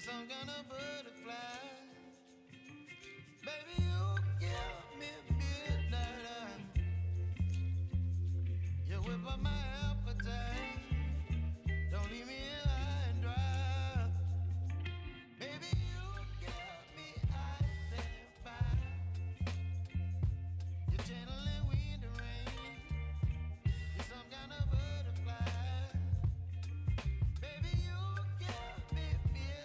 some kind of butterfly. Baby, you give me midnight. You whip up my appetite. Don't leave me here high and dry. Baby, you give me ice and fire. You're channeling wind and rain. You're some kind of butterfly. Baby, you give me midnight.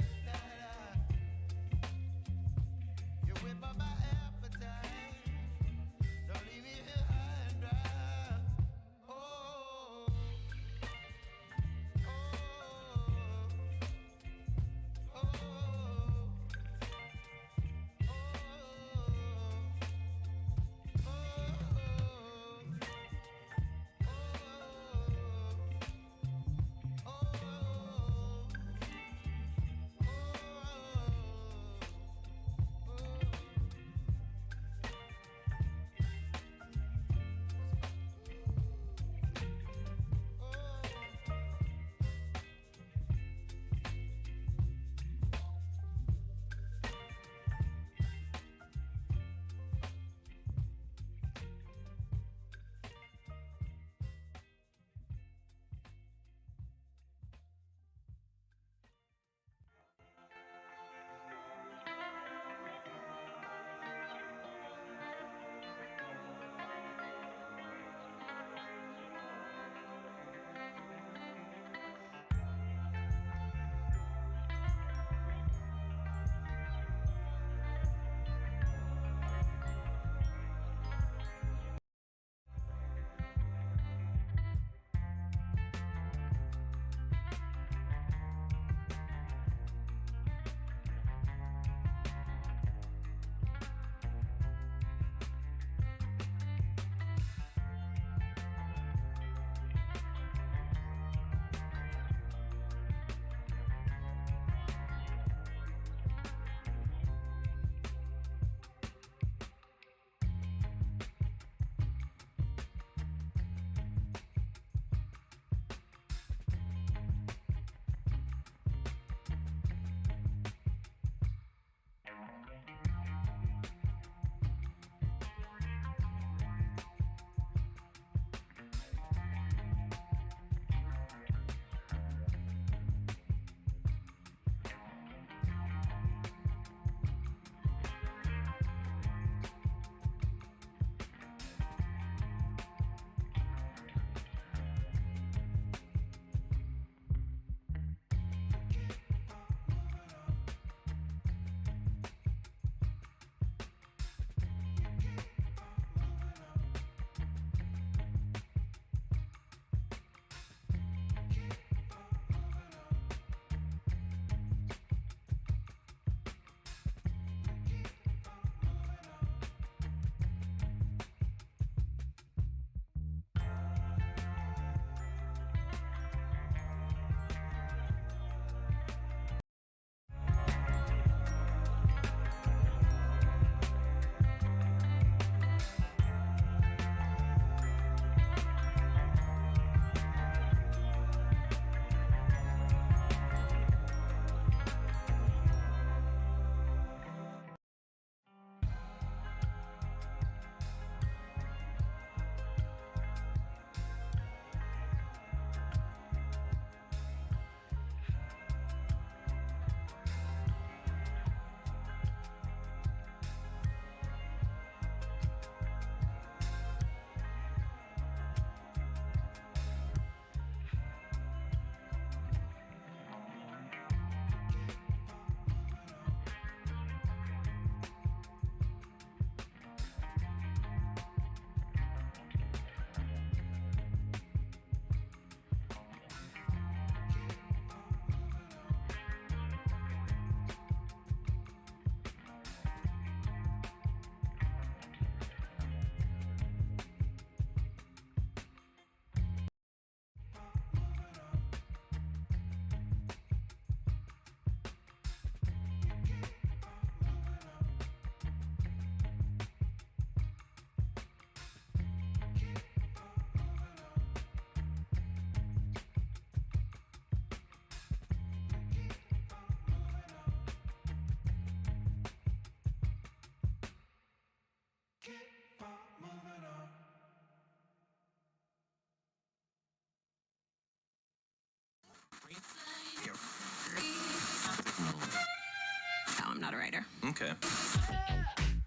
Okay.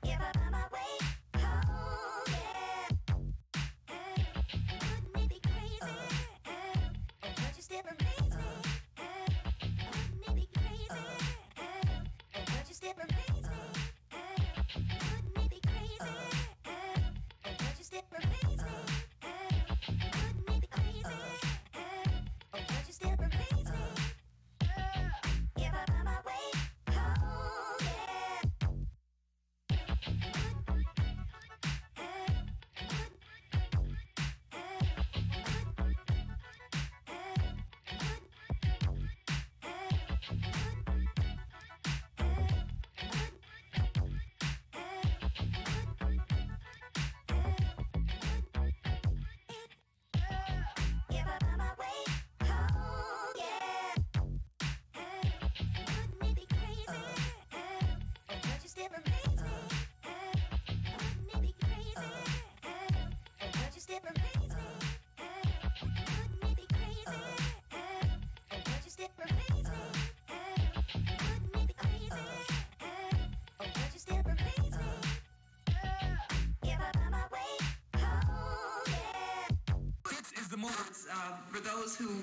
If I find my way home, yeah. Wouldn't it be crazy? Don't you still amaze me? Wouldn't it be crazy? Don't you still amaze me? Wouldn't it be crazy? Don't you still amaze me? Wouldn't it be crazy? Don't you still amaze me? If I find my way home, yeah. If I find my way home, yeah. Wouldn't it be crazy? Don't you still amaze me? Wouldn't it be crazy? Don't you still amaze me? Wouldn't it be crazy? Don't you still amaze me? Wouldn't it be crazy? Don't you still amaze me? If I find my way home, yeah. This is the movement for those who.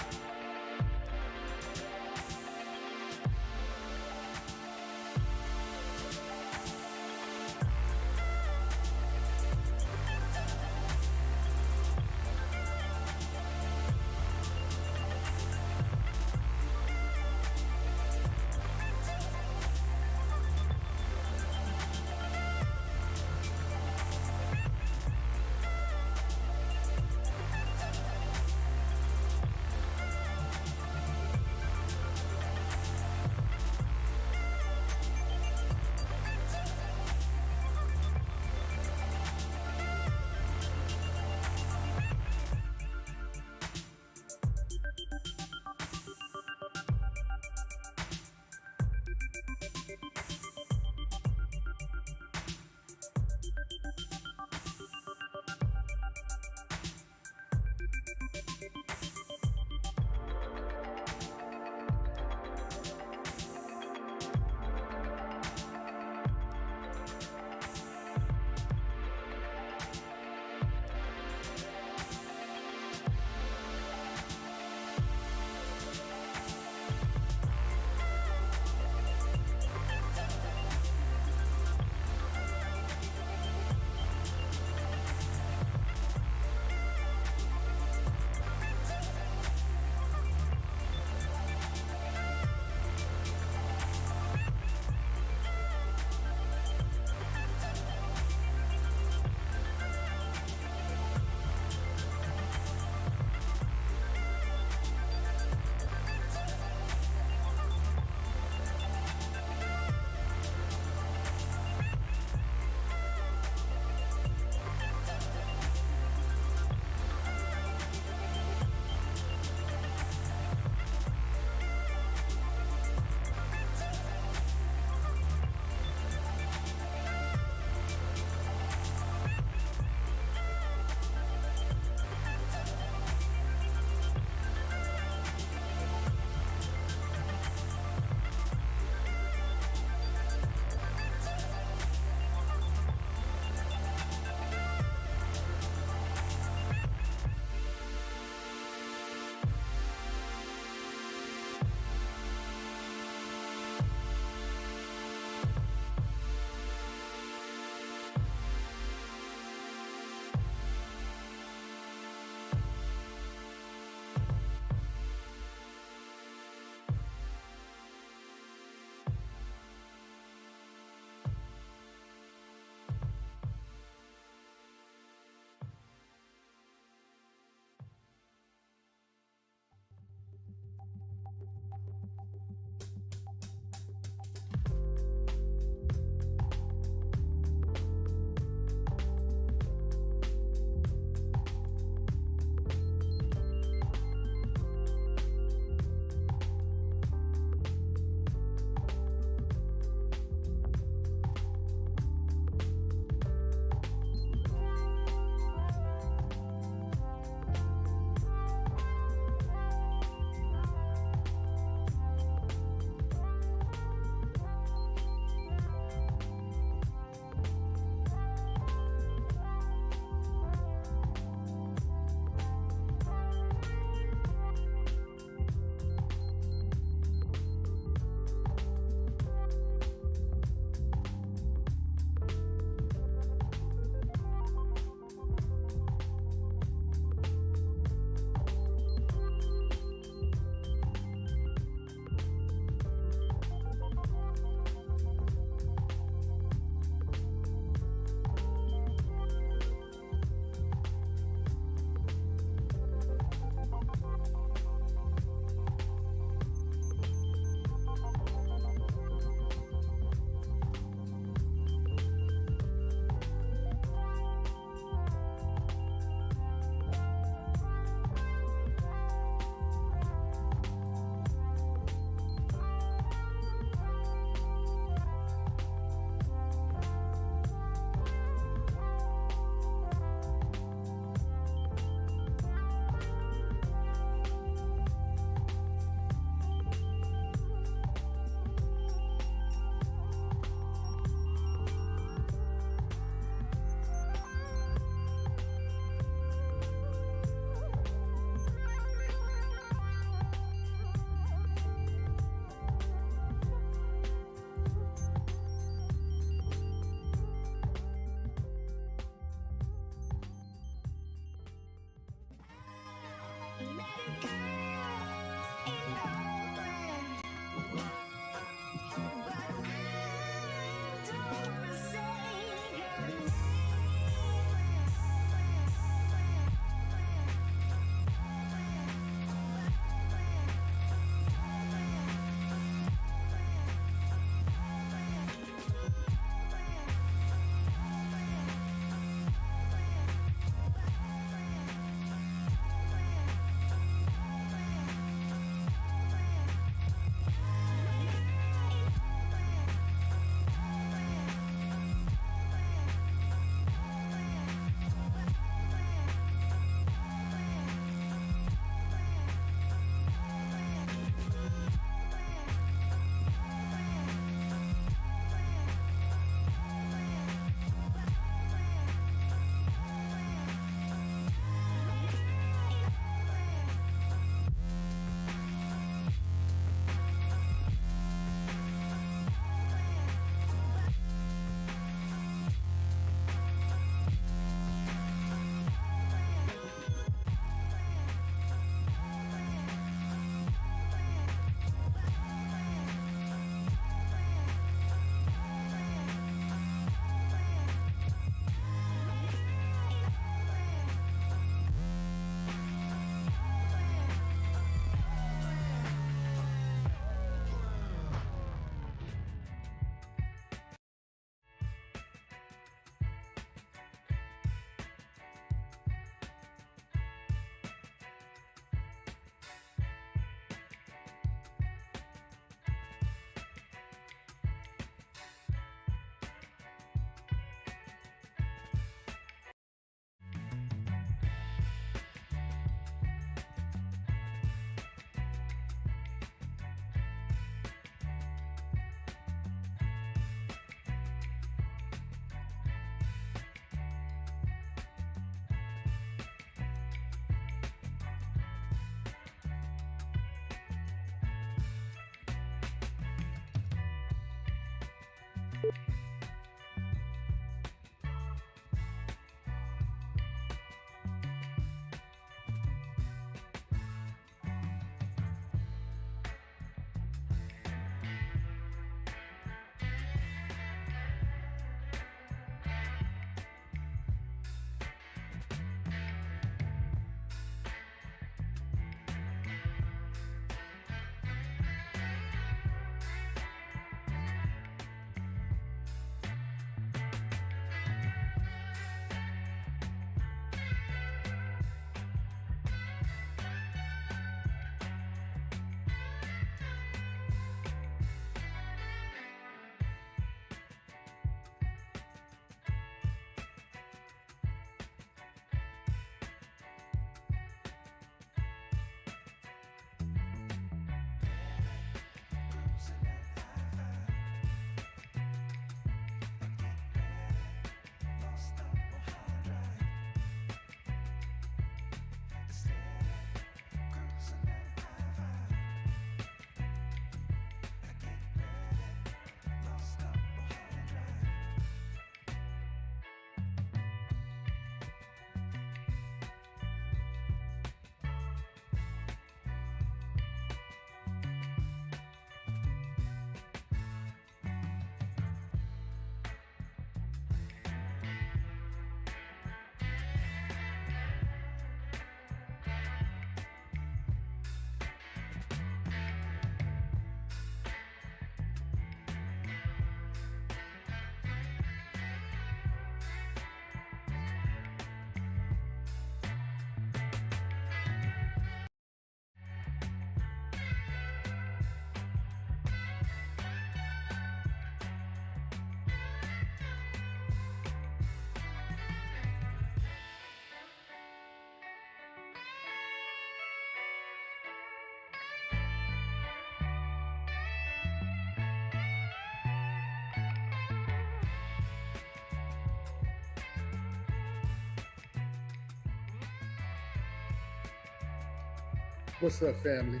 What's up, family?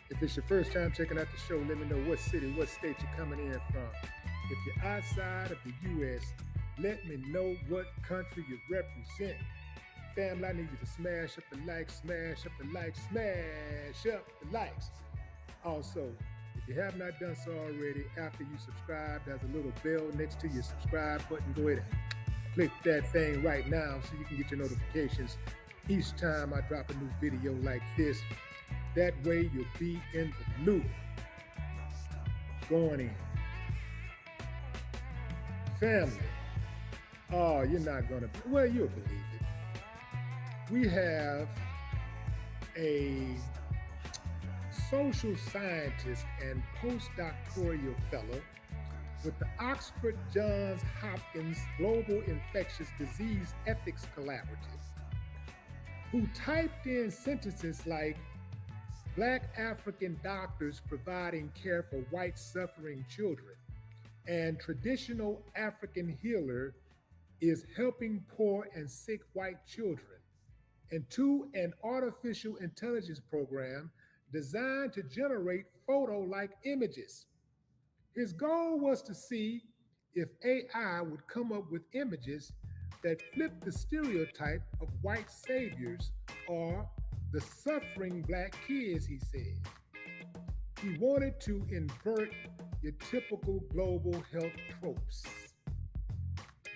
If it's your first time checking out the show, let me know what city, what state you're coming in from. If you're outside of the U.S., let me know what country you represent. Family, I need you to smash up the likes, smash up the likes, smash up the likes. Also, if you have not done so already, after you subscribe, there's a little bell next to your subscribe button. Go ahead and click that thing right now so you can get your notifications each time I drop a new video like this. That way you'll be in the loop. Going in. Family. Oh, you're not going to, well, you'll believe it. We have a social scientist and postdoctoral fellow with the Oxford Johns Hopkins Global Infectious Disease Ethics Collaborative, who typed in sentences like Black African doctors providing care for white suffering children, and traditional African healer is helping poor and sick white children, into an artificial intelligence program designed to generate photo-like images. His goal was to see if AI would come up with images that flip the stereotype of white saviors or the suffering Black kids, he said. He wanted to invert your typical global health tropes.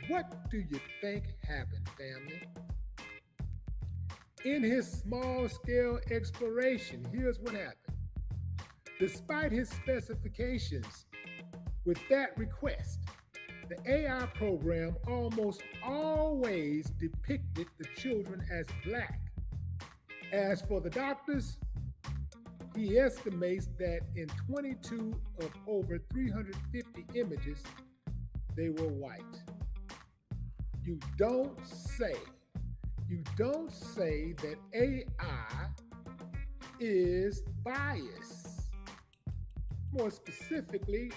What do you think happened, family? In his small-scale exploration, here's what happened. Despite his specifications with that request, the AI program almost always depicted the children as Black. As for the doctors, he estimates that in 22 of over 350 images, they were white. You don't say that AI is biased. More specifically,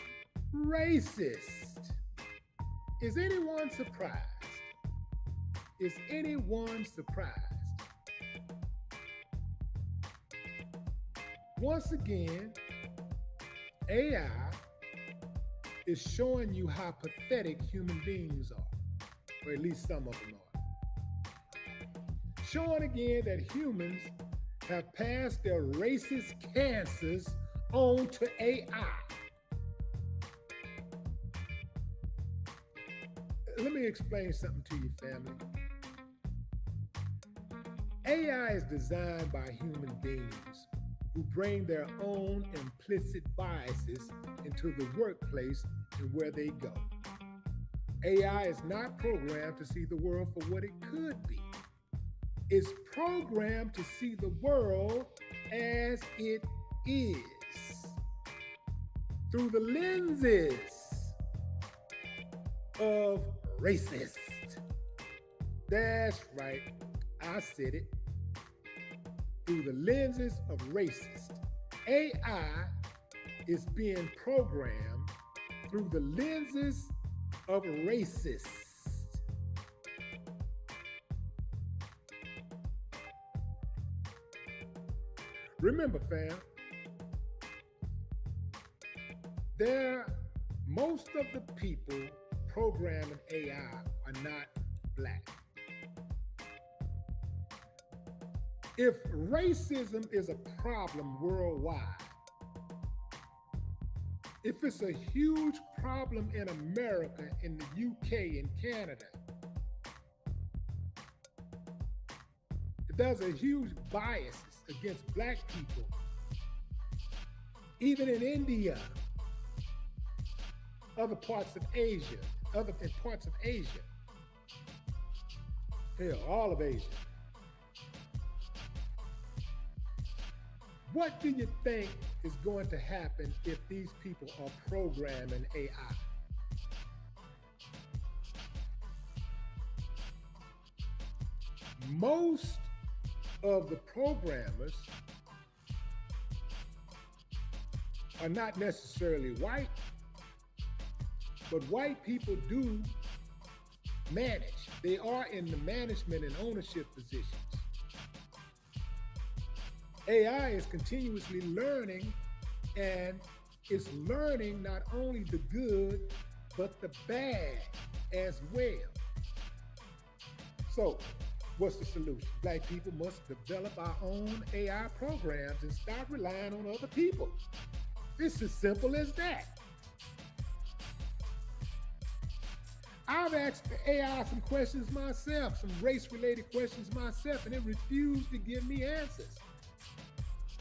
racist. Is anyone surprised? Is anyone surprised? Once again, AI is showing you how pathetic human beings are, or at least some of them are. Showing again that humans have passed their racist cancers on to AI. Let me explain something to you, family. AI is designed by human beings who bring their own implicit biases into the workplace and where they go. AI is not programmed to see the world for what it could be. It's programmed to see the world as it is through the lenses of racist. That's right, I said it. Through the lenses of racist. AI is being programmed through the lenses of racist. Remember, fam, most of the people programming AI are not black. If racism is a problem worldwide, if it's a huge problem in America, in the UK, in Canada, if there's a huge bias against black people, even in India, other parts of Asia, hell, all of Asia. What do you think is going to happen if these people are programming AI? Most of the programmers are not necessarily white, but white people do manage. They are in the management and ownership positions. AI is continuously learning, and it's learning not only the good, but the bad as well. So, what's the solution? Black people must develop our own AI programs and stop relying on other people. It's as simple as that. I've asked the AI some questions myself, some race-related questions myself, and it refused to give me answers.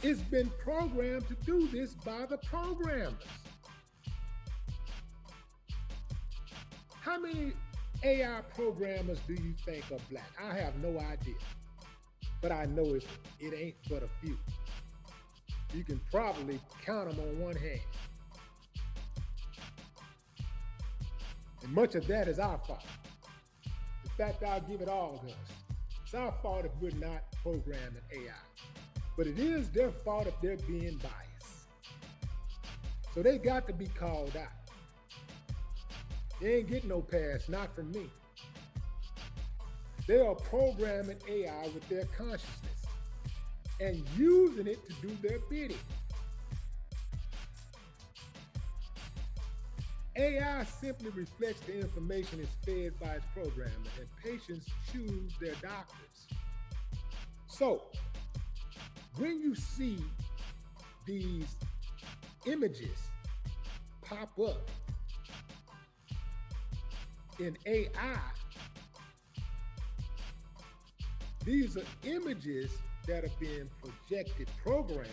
It's been programmed to do this by the programmers. How many AI programmers do you think are black? I have no idea, but I know it ain't but a few. You can probably count them on one hand. And much of that is our fault. In fact, I'll give it all to us. It's our fault if we're not programming AI. But it is their fault if they're being biased. So they got to be called out. They ain't getting no pass, not from me. They are programming AI with their consciousness and using it to do their bidding. AI simply reflects the information it's fed by its programmer, and patients choose their doctors. So, when you see these images pop up in AI, these are images that are being projected, programmed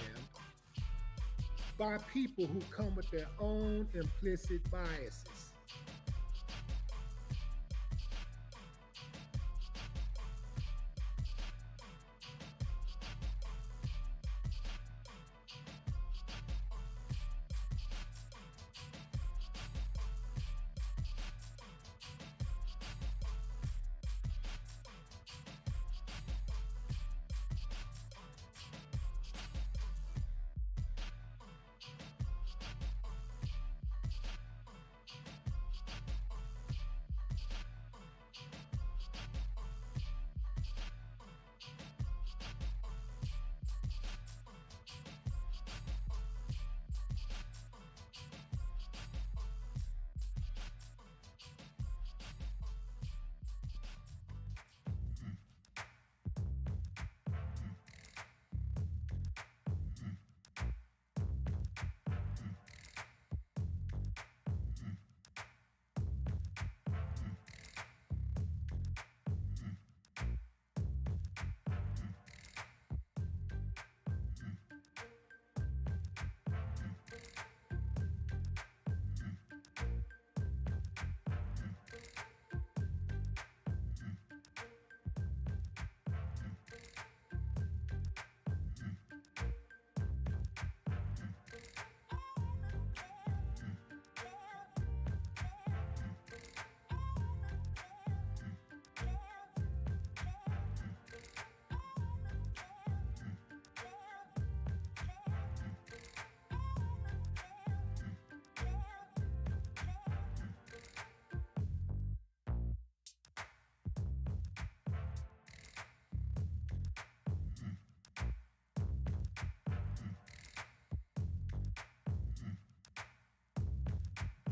by people who come with their own implicit biases.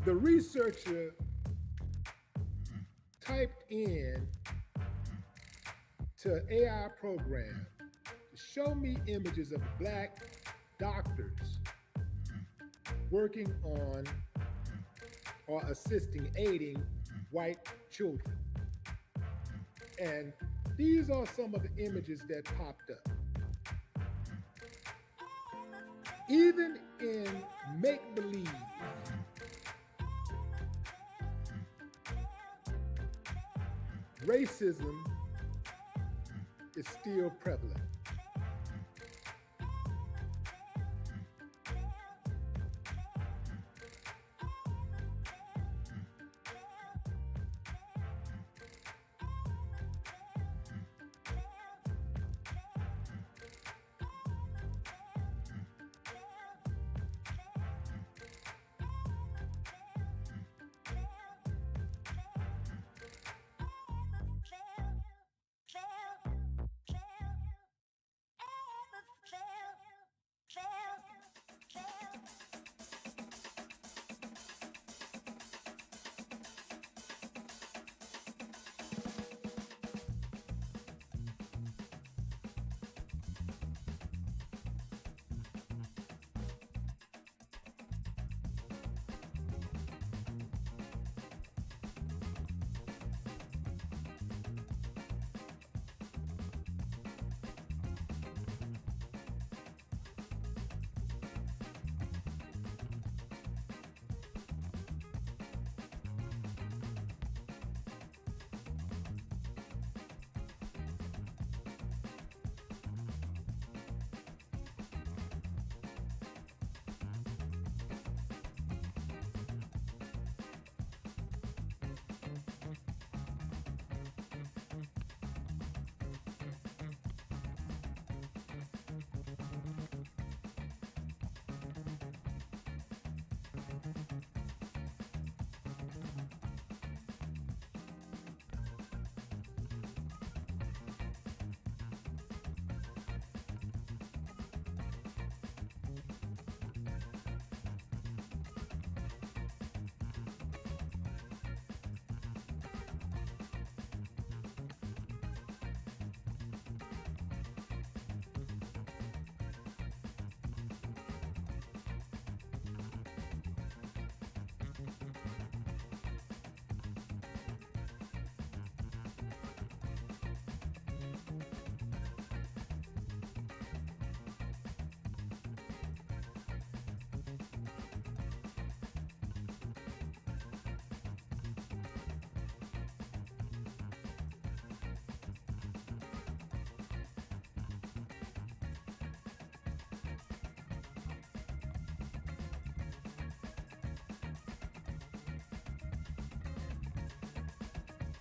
The researcher typed in to an AI program to show me images of black doctors working on or assisting, aiding white children. And these are some of the images that popped up. Even in make believe, racism is still prevalent.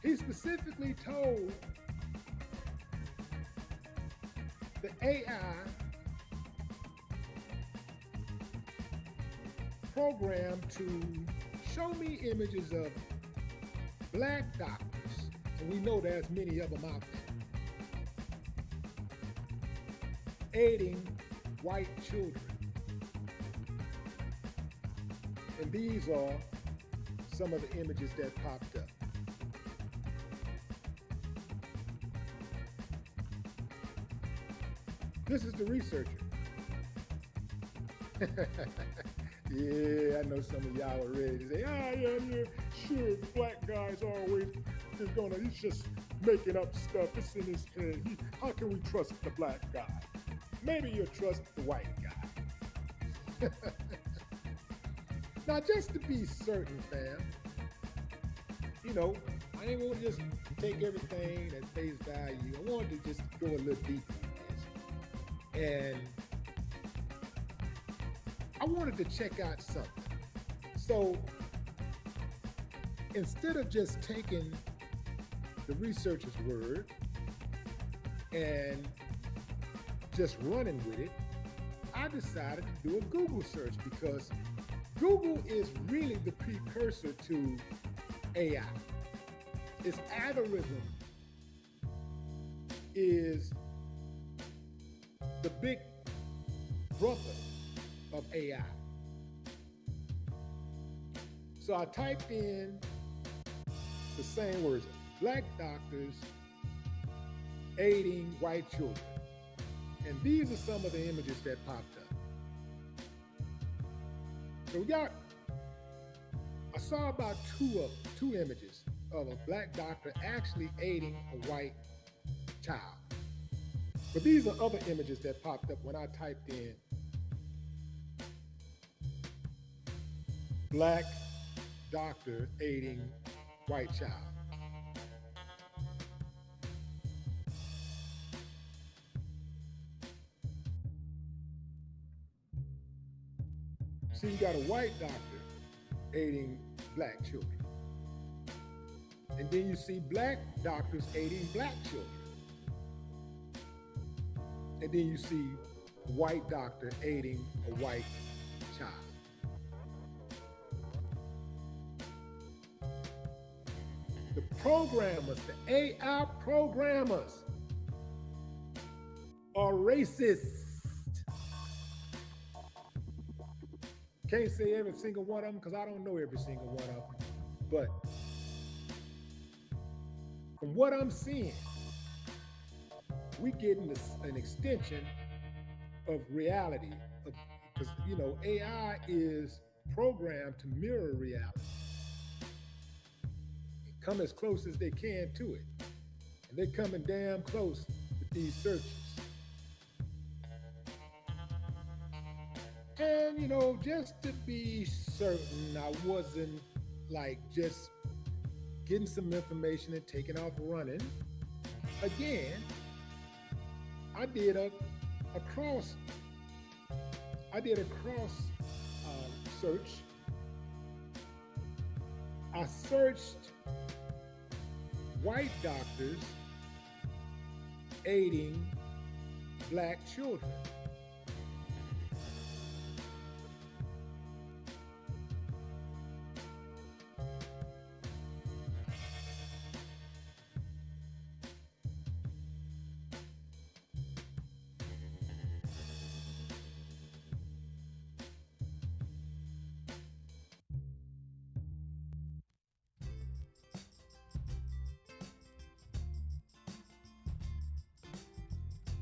He specifically told the AI program to show me images of black doctors, and we know there's many of them out there, aiding white children. And these are some of the images that popped up. This is the researcher. Yeah, I know some of y'all are ready to say, yeah, sure, the black guy's always he's just making up stuff. It's in his head. How can we trust the black guy? Maybe you'll trust the white guy. Now, just to be certain, fam, I ain't gonna just take everything at face value. I wanted to just go a little deeper. And I wanted to check out something. So instead of just taking the researcher's word and just running with it, I decided to do a Google search because Google is really the precursor to AI. Its algorithm is the big brother of AI. So I typed in the same words, black doctors aiding white children. And these are some of the images that popped up. So I saw about two images of a black doctor actually aiding a white child. But these are other images that popped up when I typed in black doctor aiding white child. See, you got a white doctor aiding black children. And then you see black doctors aiding black children. And then you see a white doctor aiding a white child. The programmers, the AI programmers, are racist. Can't say every single one of them because I don't know every single one of them. But from what I'm seeing, we getting an extension of reality. Because, AI is programmed to mirror reality. Come as close as they can to it. And they're coming damn close with these searches. And, just to be certain, I wasn't like just getting some information and taking off running. Again, I did a cross search. I searched white doctors aiding black children.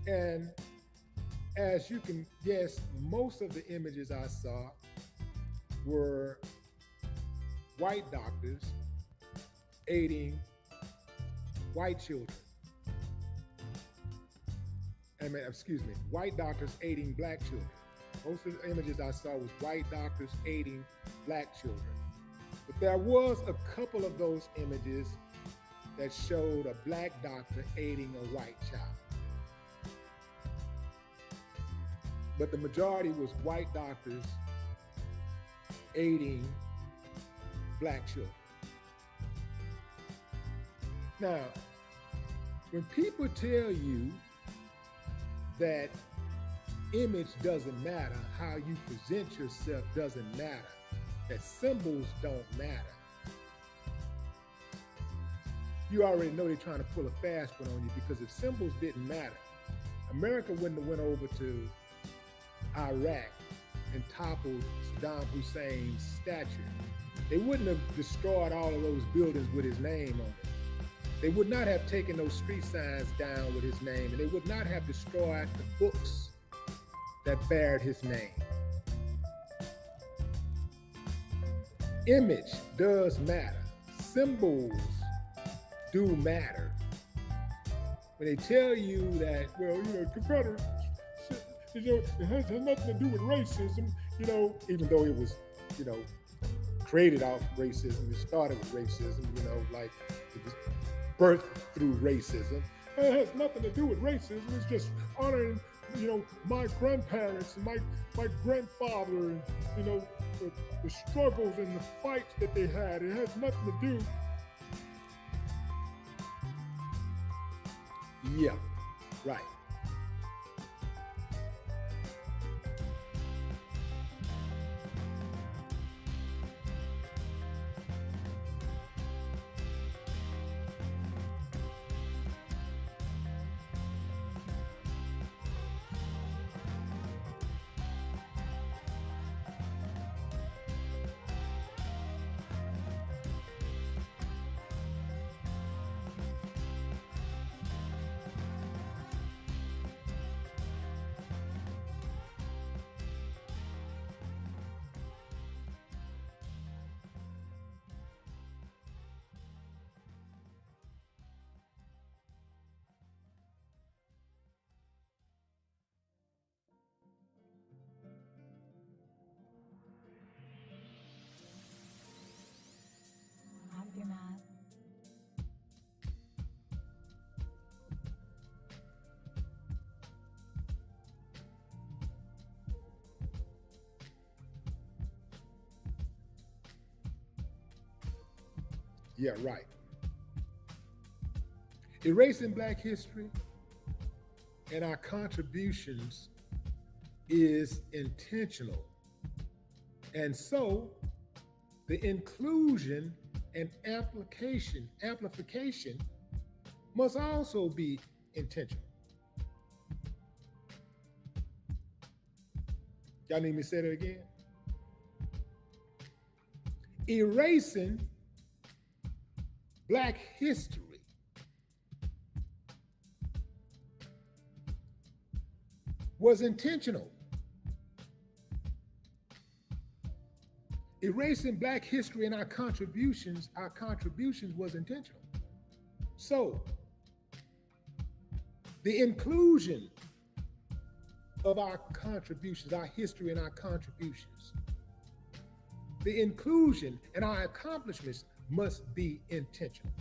And as you can guess, most of the images I saw were white doctors aiding white children. White doctors aiding black children. Most of the images I saw was white doctors aiding black children. But there was a couple of those images that showed a black doctor aiding a white child. But the majority was white doctors aiding black children. Now, when people tell you that image doesn't matter, how you present yourself doesn't matter, that symbols don't matter, you already know they're trying to pull a fast one on you, because if symbols didn't matter, America wouldn't have went over to Iraq and toppled Saddam Hussein's statue. They wouldn't have destroyed all of those buildings with his name on it. They would not have taken those street signs down with his name, and they would not have destroyed the books that bared his name. Image does matter. Symbols do matter. When they tell you that, Confederate, it has nothing to do with racism, even though it was, created off racism, it started with racism, like it was birthed through racism. It has nothing to do with racism. It's just honoring, my grandparents and my grandfather and, the struggles and the fights that they had. It has nothing to do. Yeah, right. Yeah, right. Erasing Black history and our contributions is intentional. And so the inclusion and amplification must also be intentional. Y'all need me to say that again? Erasing Black history was intentional. Erasing Black history and our contributions was intentional. So, the inclusion of our contributions, our history and our contributions, the inclusion and our accomplishments must be intentional.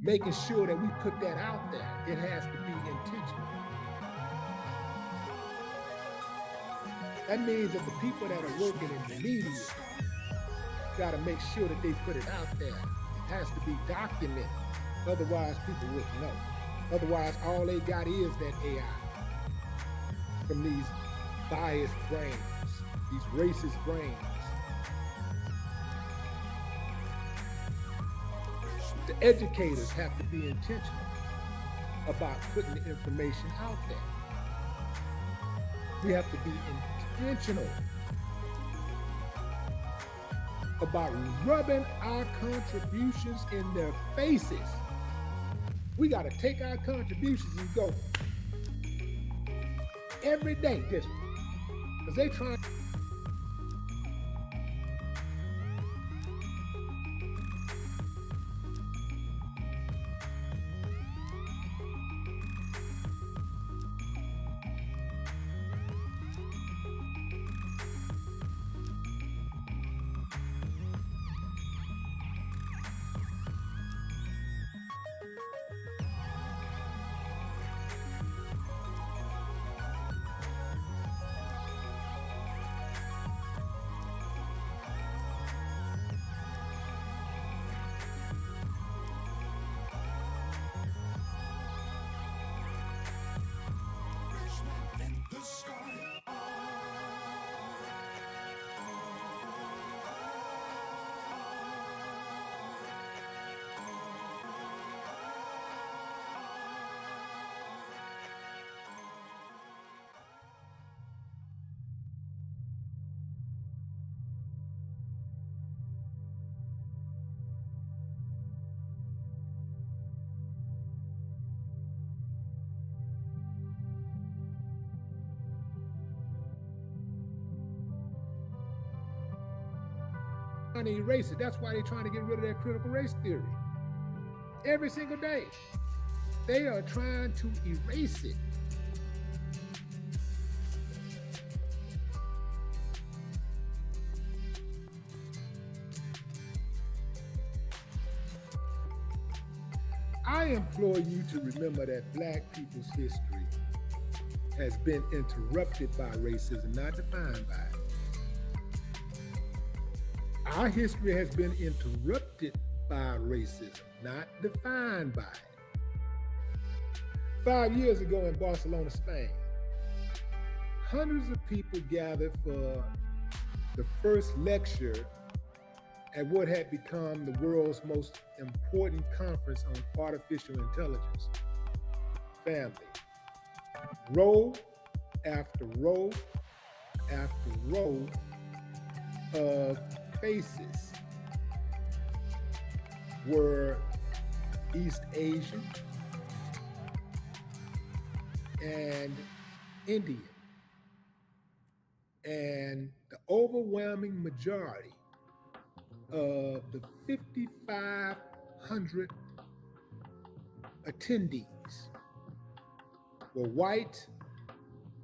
making sure that we put that out there. It has to be intentional. That means that the people that are working in the media got to make sure that they put it out there. It has to be documented. Otherwise, people wouldn't know. Otherwise, all they got is that AI from these biased brains, these racist brains. The educators have to be intentional about putting the information out there. We have to be intentional about rubbing our contributions in their faces. We got to take our contributions and go every day, just because they trying. Trying to erase it. That's why they're trying to get rid of that critical race theory. Every single day, they are trying to erase it. I implore you to remember that Black people's history has been interrupted by racism, not defined by it. Our history has been interrupted by racism, not defined by it. 5 years ago in Barcelona, Spain, hundreds of people gathered for the first lecture at what had become the world's most important conference on artificial intelligence. Family. Row after row after row of faces were East Asian and Indian. And the overwhelming majority of the 5,500 attendees were white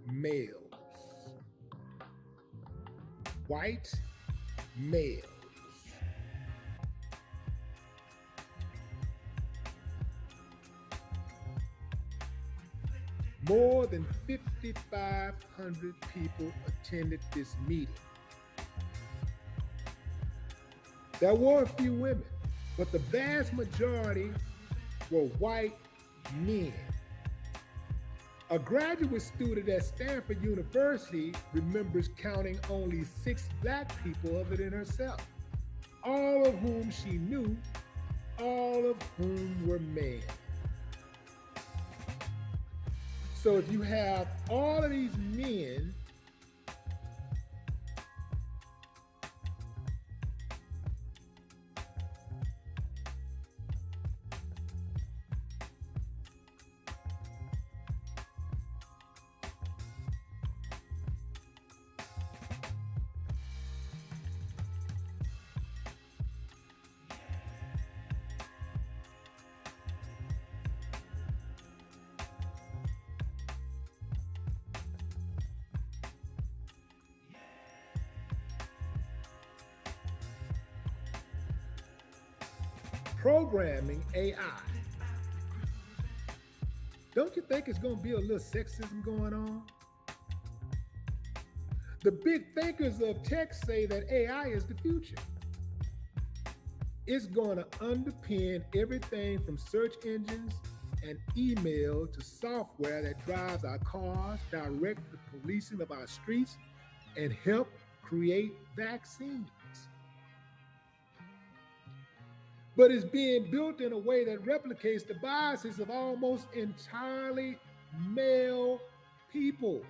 males. White males. More than 5,500 people attended this meeting. There were a few women, but the vast majority were white men. A graduate student at Stanford University remembers counting only 6 Black people other than herself, all of whom she knew, all of whom were men. So if you have all of these men programming AI Don't you think it's going to be a little sexism going on? The big thinkers of tech say that AI is the future. It's going to underpin everything from search engines and email to software that drives our cars, direct the policing of our streets, and help create vaccines. But it's being built in a way that replicates the biases of almost entirely male people,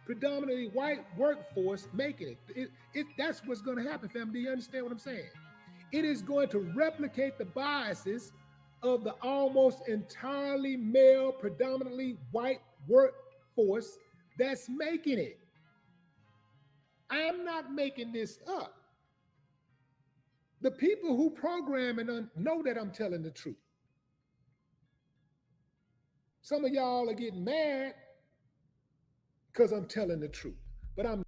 predominantly white workforce making it. That's what's going to happen, fam. Do you understand what I'm saying? It is going to replicate the biases of the almost entirely male, predominantly white workforce that's making it. I'm not making this up. The people who program and know that I'm telling the truth. Some of y'all are getting mad because I'm telling the truth, but I'm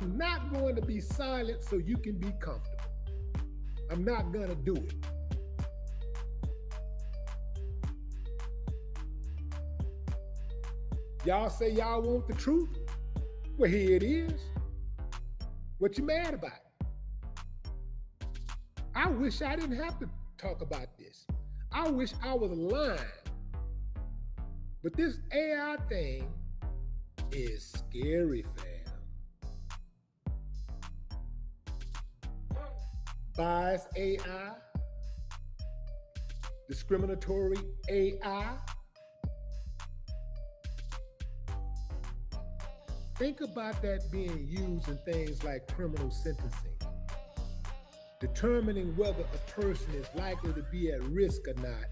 not going to be silent so you can be comfortable. I'm not going to do it. Y'all say y'all want the truth? Well, here it is. What you mad about? I wish I didn't have to talk about this. I wish I was lying. But this AI thing is scary, fam. Bias AI, discriminatory AI. Think about that being used in things like criminal sentencing, determining whether a person is likely to be at risk or not.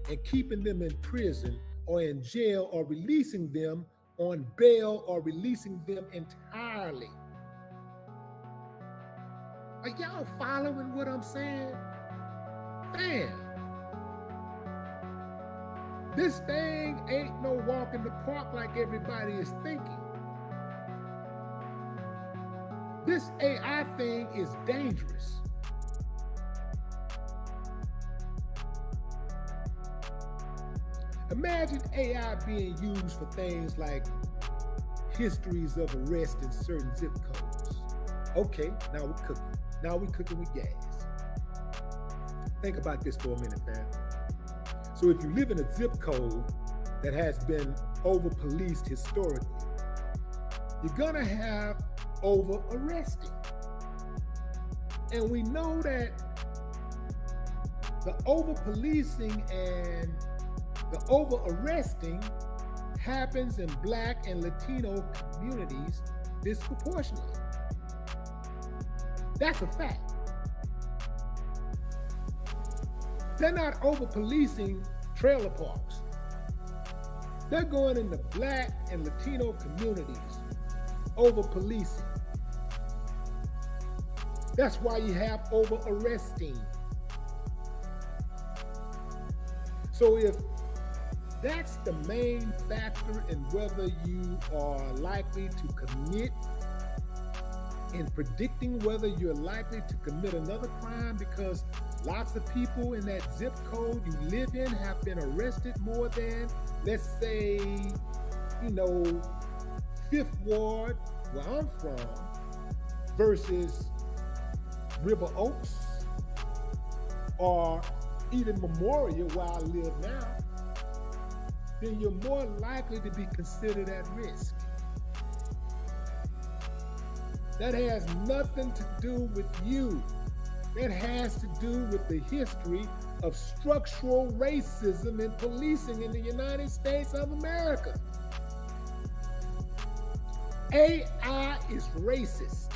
And keeping them in prison or in jail or releasing them on bail or releasing them entirely. Are y'all following what I'm saying? Man, this thing ain't no walk in the park like everybody is thinking. This AI thing is dangerous. Imagine AI being used for things like histories of arrest in certain zip codes. Okay, now we're cooking. Now we're cooking with gas. Think about this for a minute, man. So if you live in a zip code that has been over-policed historically, you're gonna have over-arresting. And we know that the over-policing and the over-arresting happens in Black and Latino communities disproportionately. That's a fact. They're not over-policing trailer parks. They're going into Black and Latino communities, over-policing. That's why you have over arresting. So if that's the main factor in whether you are likely to commit, in predicting whether you're likely to commit another crime, because lots of people in that zip code you live in have been arrested more than, let's say, Fifth Ward, where I'm from, versus River Oaks, or even Memorial, where I live now, then you're more likely to be considered at risk. That has nothing to do with you. That has to do with the history of structural racism in policing in the United States of America. AI is racist.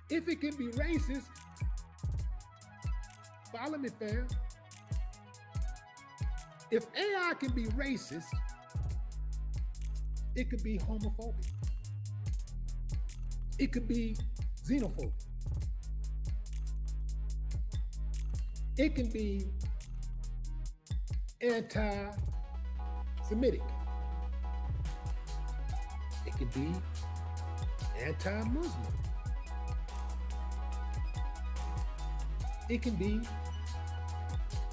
If it can be racist, follow me, fam. If AI can be racist, it could be homophobic. It could be xenophobic. It can be anti-Semitic. It can be anti-Muslim. It can be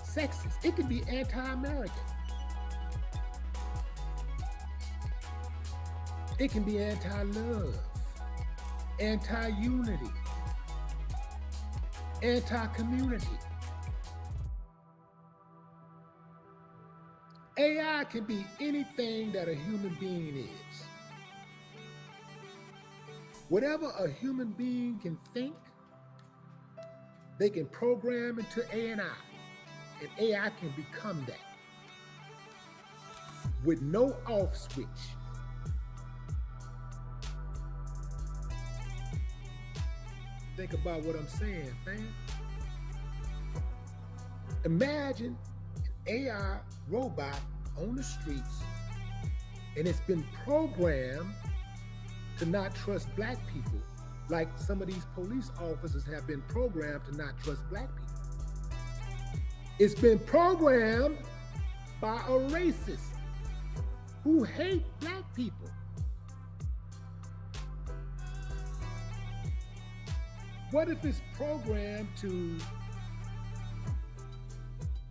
sexist. It can be anti-American. It can be anti-love, anti-unity, anti-community. AI can be anything that a human being is. Whatever a human being can think, they can program into AI, and AI can become that with no off switch. Think about what I'm saying, fam. Imagine an AI robot on the streets, and it's been programmed to not trust black people, like some of these police officers have been programmed to not trust black people. It's been programmed by a racist who hate black people. What if it's programmed to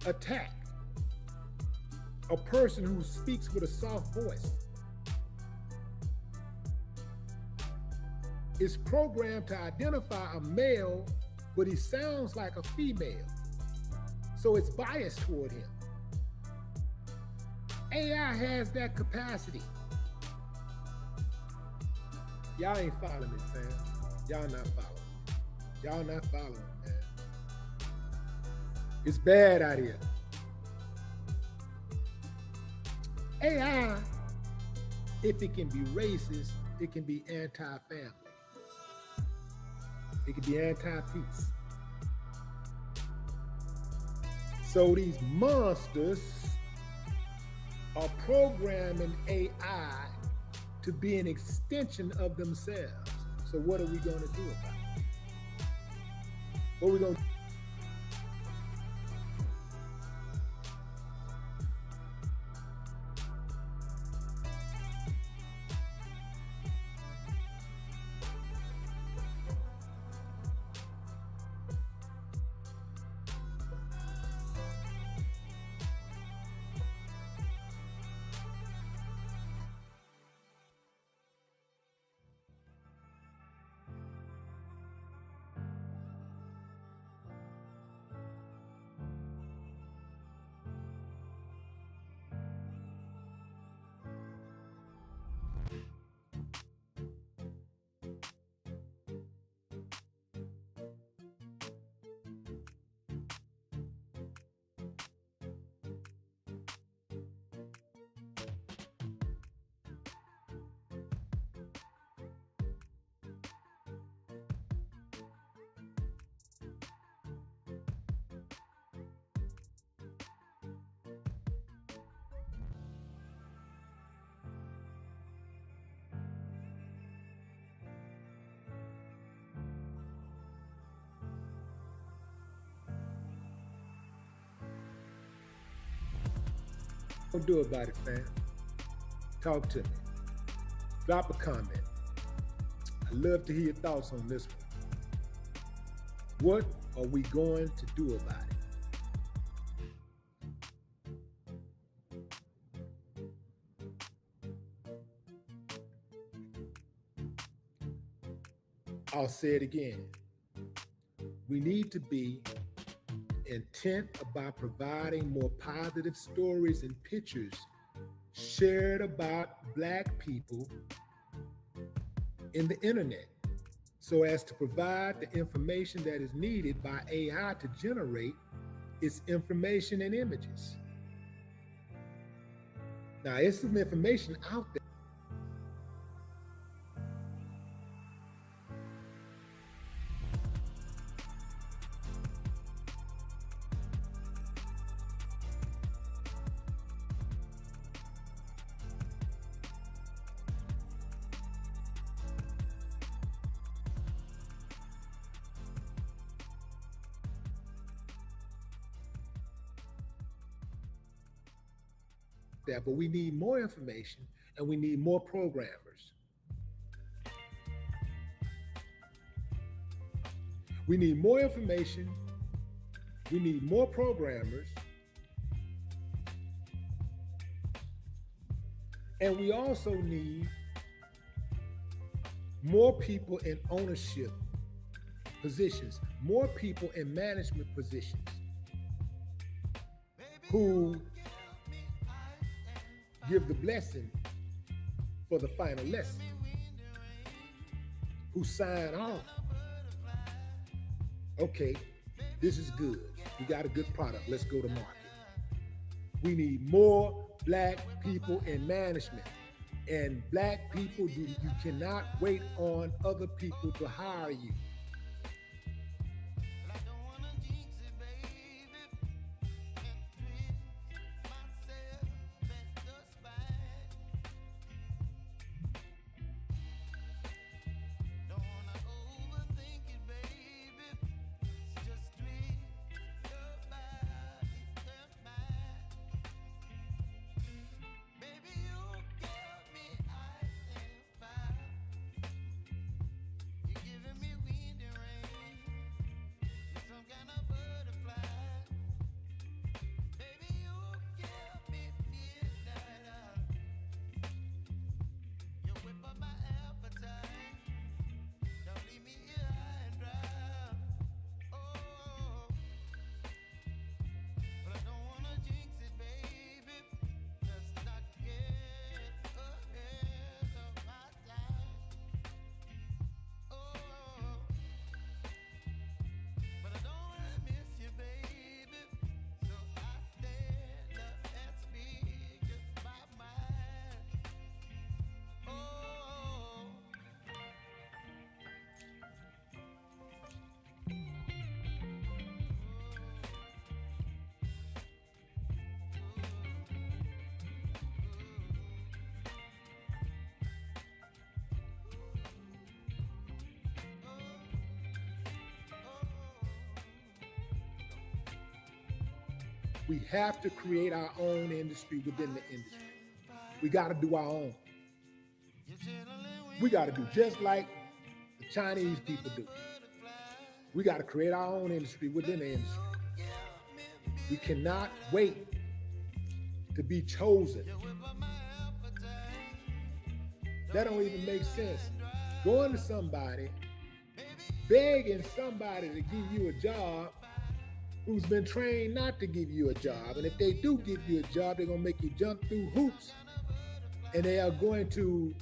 attack a person who speaks with a soft voice? It's programmed to identify a male, but he sounds like a female. So it's biased toward him. AI has that capacity. Y'all ain't following me, fam. Y'all not following. Y'all not following, man. It's bad out here. AI, if it can be racist, it can be anti-family. It can be anti-peace. So these monsters are programming AI to be an extension of themselves. So what are we going to do about it? What are we going to do? What do about it, fam? Talk to me. Drop a comment. I'd love to hear your thoughts on this one. What are we going to do about it? I'll say it again. We need to be intent about providing more positive stories and pictures shared about Black people in the internet, so as to provide the information that is needed by AI to generate its information and images. Now, it's some information out there. But we need more information and we need more programmers. We need more information, we need more programmers, and we also need more people in ownership positions, more people in management positions who give the blessing for the final lesson, who sign off. Okay, this is good. We got a good product. Let's go to market. We need more Black people in management. And Black people, you cannot wait on other people to hire you. We have to create our own industry within the industry. We got to do our own. We got to do just like the Chinese people do. We got to create our own industry within the industry. We cannot wait to be chosen. That don't even make sense. Going to somebody, begging somebody to give you a job who's been trained not to give you a job. And if they do give you a job, they're going to make you jump through hoops. And they are going to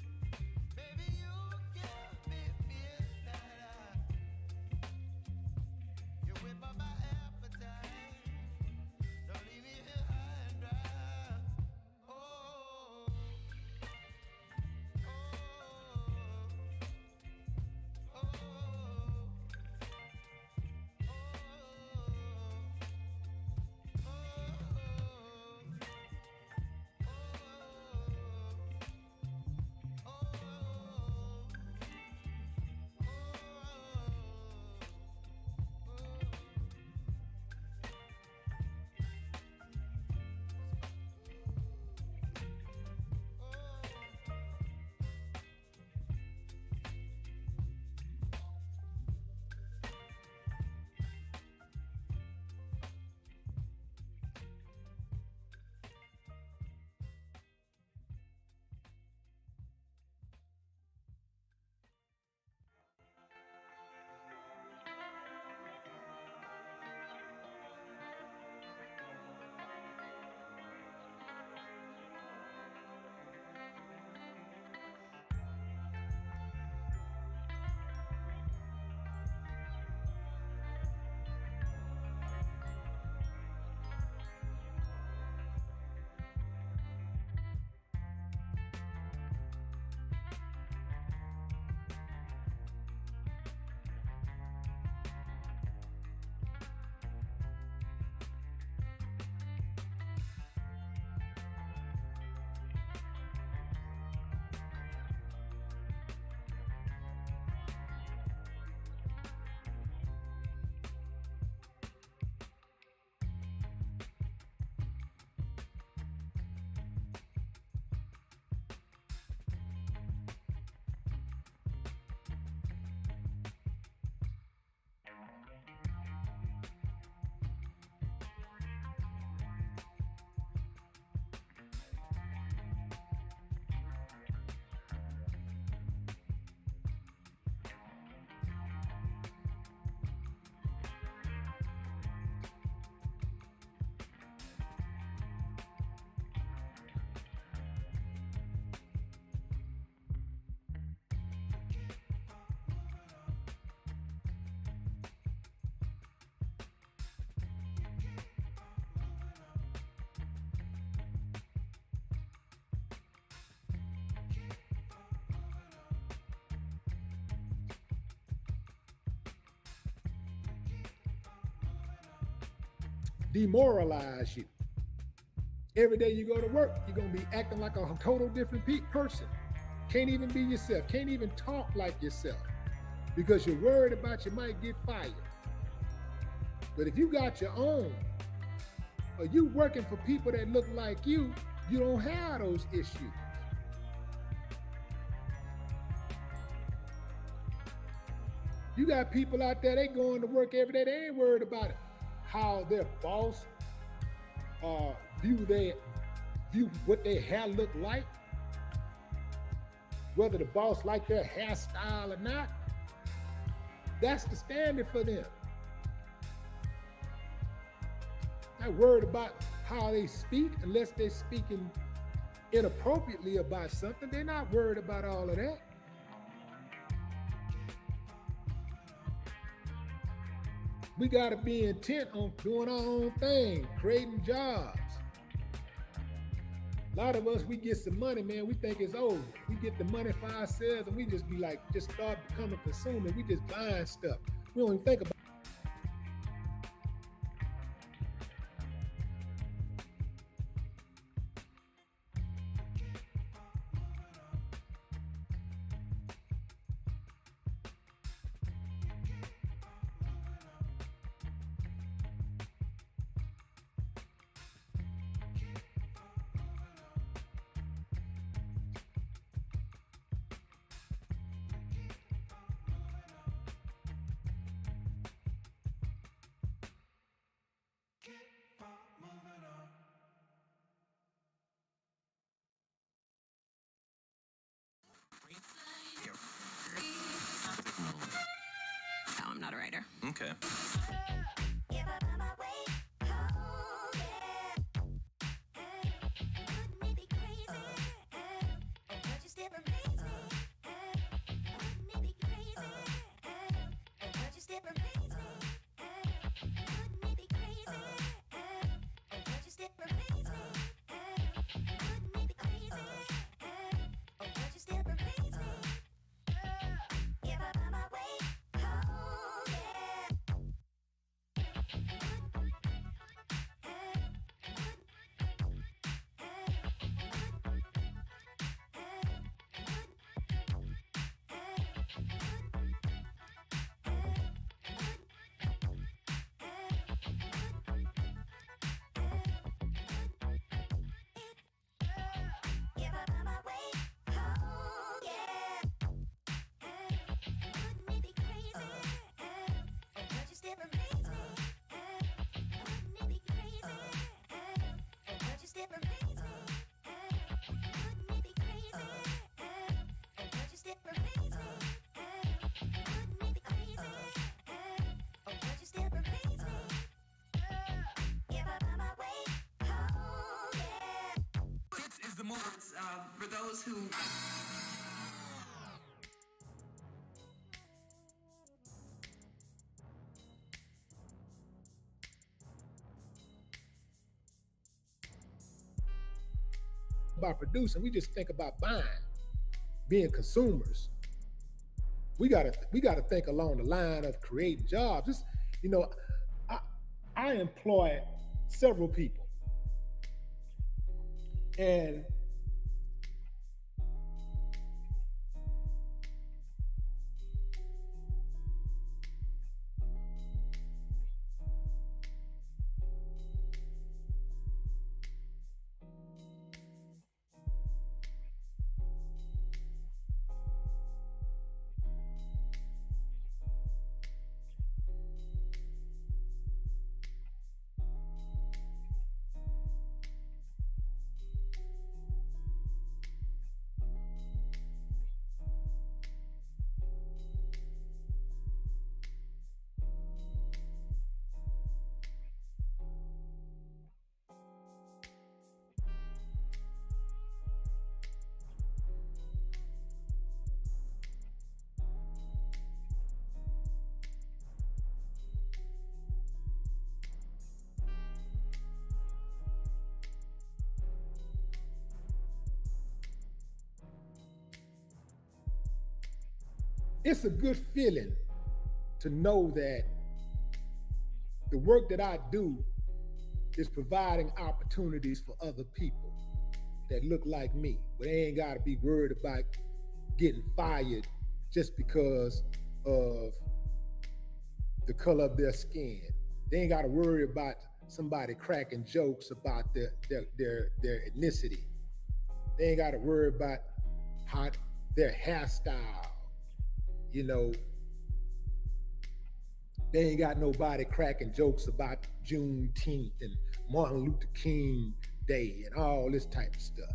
demoralize you. Every day you go to work, you're going to be acting like a total different person. Can't even be yourself. Can't even talk like yourself because you're worried about you might get fired. But if you got your own, or you working for people that look like you don't have those issues. You got people out there, they going to work every day, they ain't worried about it. How their boss view what their hair look like, whether the boss like their hairstyle or not. That's the standard for them. Not worried about how they speak unless they're speaking inappropriately about something. They're not worried about all of that. We got to be intent on doing our own thing, creating jobs. A lot of us, we get some money, man. We think it's over. We get the money for ourselves and we just be like, just start becoming consumers. We just buying stuff. We don't even think about it. later. Okay. If I find my way home, yeah. Wouldn't it be crazy? Don't you still amaze me? Wouldn't it be crazy? Don't you still amaze me? Wouldn't it be crazy? Don't you still amaze me? Wouldn't it be crazy? Don't you still amaze me? If I find my way home, yeah. If I find my way home, yeah. Wouldn't it be crazy? Don't you still amaze me? Wouldn't it be crazy? Don't you still amaze me? Wouldn't it be crazy? Don't you still amaze me? Wouldn't it be crazy? Don't you still amaze me? If I find my way home, yeah. This is the movement for those who. About producing, we just think about buying, being consumers. We gotta think along the line of creating jobs. Just, you know, I, I employ several people, and it's a good feeling to know that the work that I do is providing opportunities for other people that look like me. But they ain't got to be worried about getting fired just because of the color of their skin. They ain't got to worry about somebody cracking jokes about their ethnicity. They ain't got to worry about how their hairstyle. You know, they ain't got nobody cracking jokes about Juneteenth and Martin Luther King Day and all this type of stuff.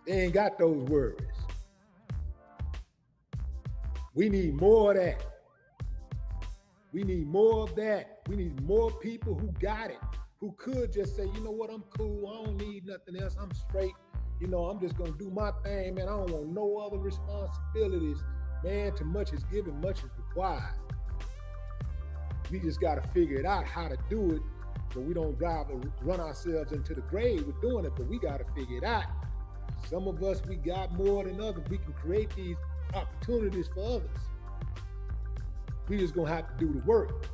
They ain't got those worries. We need more of that. We need more of that. We need more people who got it, who could just say, you know what, I'm cool. I don't need nothing else. I'm straight. You know, I'm just going to do my thing, man. I don't want no other responsibilities. Man, too much is given, much is required. We just got to figure it out how to do it, but we don't drive and run ourselves into the grave with doing it, but we got to figure it out. Some of us, we got more than others. We can create these opportunities for others. We just going to have to do the work.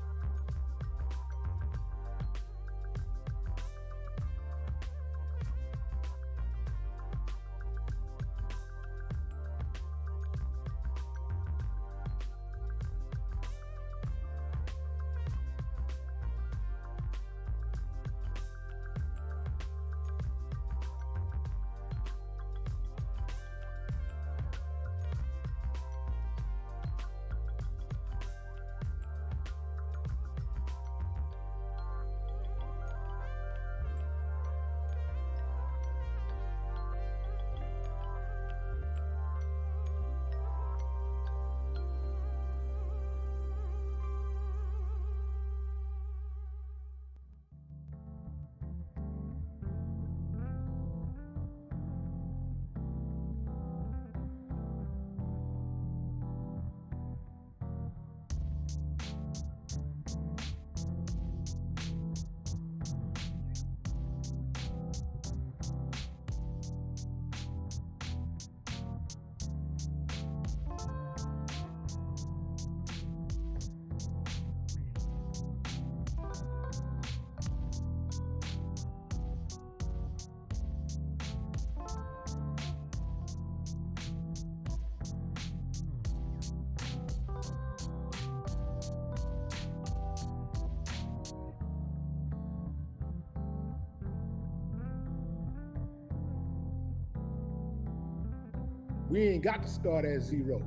We ain't got to start at zero.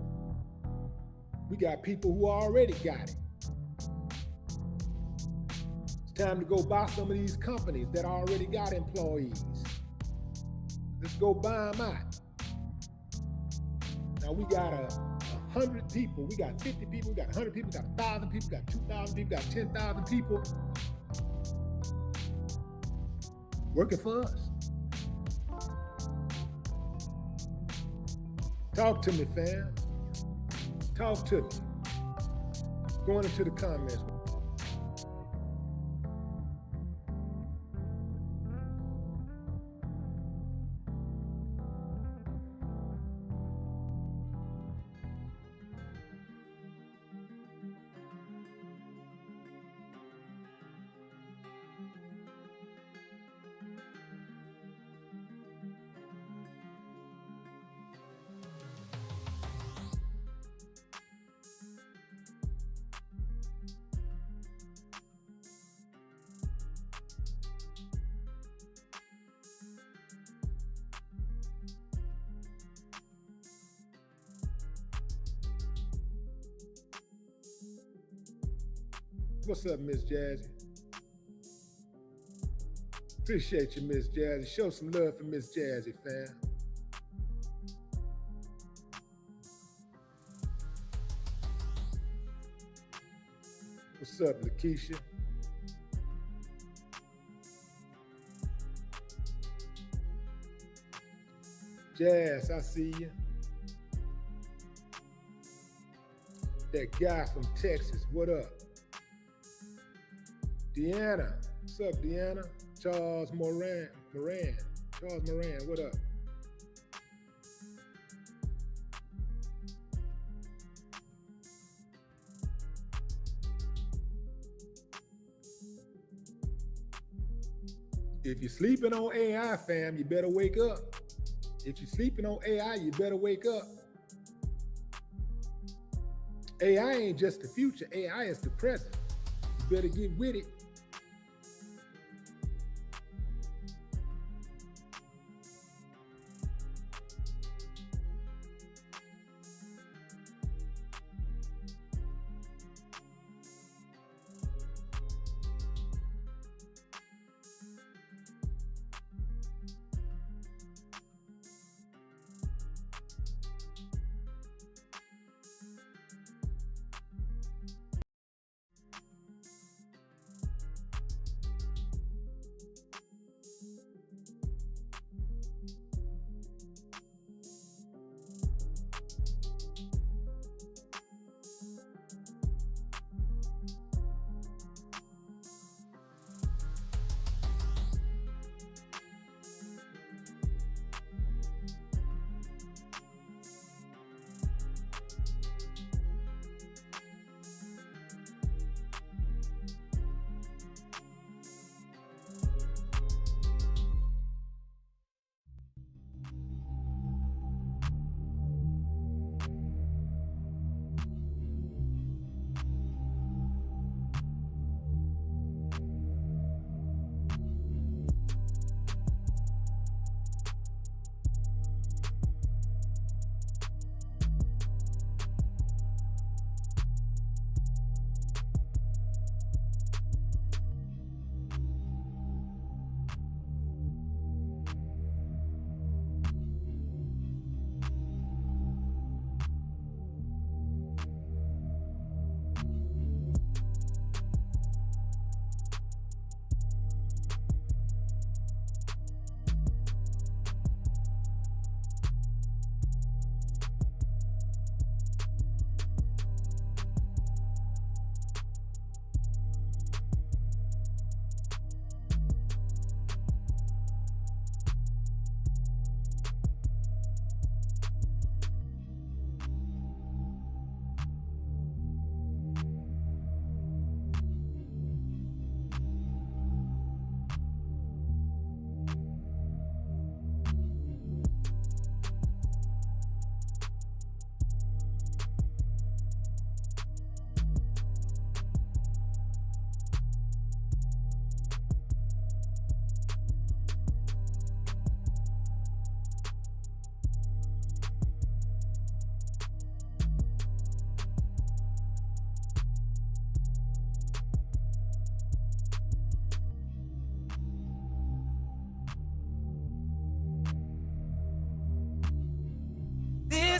We got people who already got it. It's time to go buy some of these companies that already got employees. Let's go buy them out. Now we got 100 people, we got 50 people, we got 100 people, we got 1,000 people, we got 2,000 people, we got 10,000 people working for us. Talk to me, fam. Talk to me. Going into the comments. What's up, Miss Jazzy? Appreciate you, Miss Jazzy. Show some love for Miss Jazzy, fam. What's up, Lakeisha? Jazz, I see you. That guy from Texas, what up? Deanna, what's up, Deanna? Charles Moran, what up? If you're sleeping on AI, fam, you better wake up. If you're sleeping on AI, you better wake up. AI ain't just the future, AI is the present. You better get with it.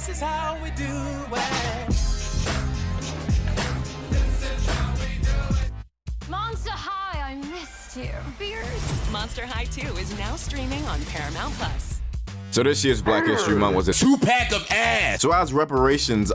This is how we do it. Monster High, I missed you. Fierce. Monster High 2 is now streaming on Paramount Plus. So this year's Black History Month was a 2-pack of ass. So as reparations,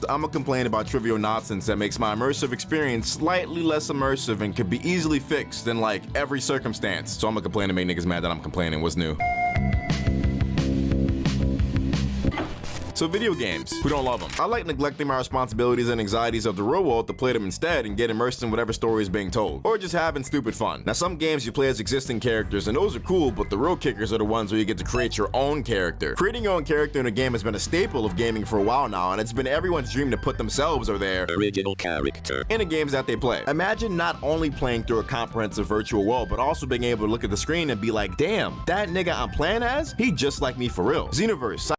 I'm gonna complain about trivial nonsense that makes my immersive experience slightly less immersive and could be easily fixed in like every circumstance. So I'm gonna complain to make niggas mad that I'm complaining. What's new? So video games, who don't love them? I like neglecting my responsibilities and anxieties of the real world to play them instead and get immersed in whatever story is being told. Or just having stupid fun. Now some games you play as existing characters and those are cool, but the real kickers are the ones where you get to create your own character. Creating your own character in a game has been a staple of gaming for a while now, and it's been everyone's dream to put themselves or their original character in the games that they play. Imagine not only playing through a comprehensive virtual world, but also being able to look at the screen and be like, damn, that nigga I'm playing as, he just like me for real. Xenoverse,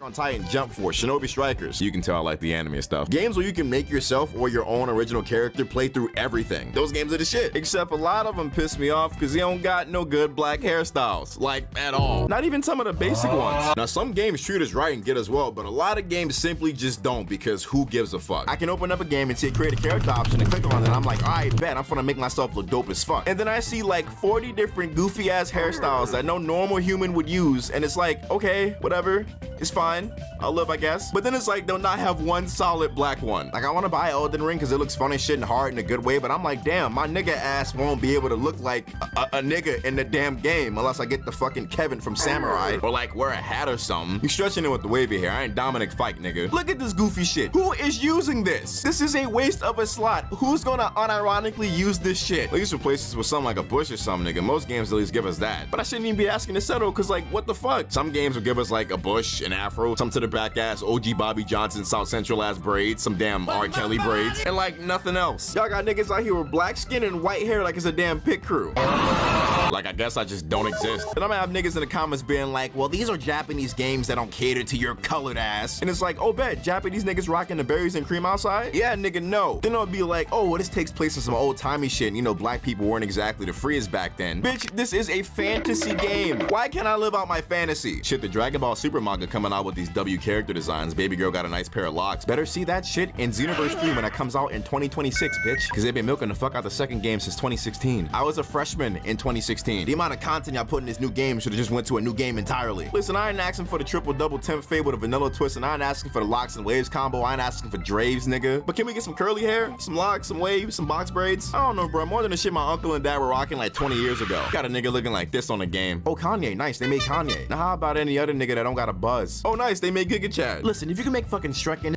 on Titan, Jump Force, Shinobi Strikers. You can tell I like the anime stuff. Games where you can make yourself or your own original character play through everything. Those games are the shit. Except a lot of them piss me off because they don't got no good black hairstyles. Like, at all. Not even some of the basic ones. Now, some games treat us right and get us well, but a lot of games simply just don't because who gives a fuck? I can open up a game and say create a character option and click on it and I'm like, alright, bet, I'm gonna make myself look dope as fuck. And then I see like 40 different goofy ass hairstyles that no normal human would use and it's like, okay, whatever. It's fine. I'll live, I guess. But then it's like, they'll not have one solid black one. Like, I want to buy Elden Ring because it looks fun as shit and hard in a good way, but I'm like, damn, my nigga ass won't be able to look like a nigga in the damn game unless I get the fucking Kevin from Samurai or like wear a hat or something. You stretching it with the wavy hair. I ain't Dominic Fike, nigga. Look at this goofy shit. Who is using this? This is a waste of a slot. Who's gonna unironically use this shit? At least replace this with something like a bush or something, nigga. Most games at least give us that. But I shouldn't even be asking to settle, cause like, what the fuck? Some games will give us like a bush, an afro, some to the back ass, OG Bobby Johnson, South Central ass braids, some damn R. Kelly braids, and like nothing else. Y'all got niggas out here with black skin and white hair like it's a damn pit crew. Like, I guess I just don't exist. And I'm gonna have niggas in the comments being like, well, these are Japanese games that don't cater to your colored ass. And it's like, oh, bet, Japanese niggas rocking the berries and cream outside? Yeah, nigga, no. Then it'll be like, oh, well, this takes place in some old-timey shit. And, you know, black people weren't exactly the freest back then. Bitch, this is a fantasy game. Why can't I live out my fantasy? Shit, the Dragon Ball Super manga coming out with these W character designs. Baby girl got a nice pair of locks. Better see that shit in Xenoverse 3 when it comes out in 2026, bitch. Because they've been milking the fuck out the second game since 2016. I was a freshman in 2016. The amount of content y'all put in this new game should have just went to a new game entirely. Listen, I ain't asking for the triple double temp fade with a vanilla twist, and I ain't asking for the locks and waves combo. I ain't asking for draves, nigga. But can we get some curly hair, some locks, some waves, some box braids? I don't know, bro. More than the shit my uncle and dad were rocking like 20 years ago. Got a nigga looking like this on the game. Oh, Kanye, nice. They made Kanye. Now how about any other nigga that don't got a buzz? Oh, nice. They made Giga Chad. Listen, if you can make fucking Shrek and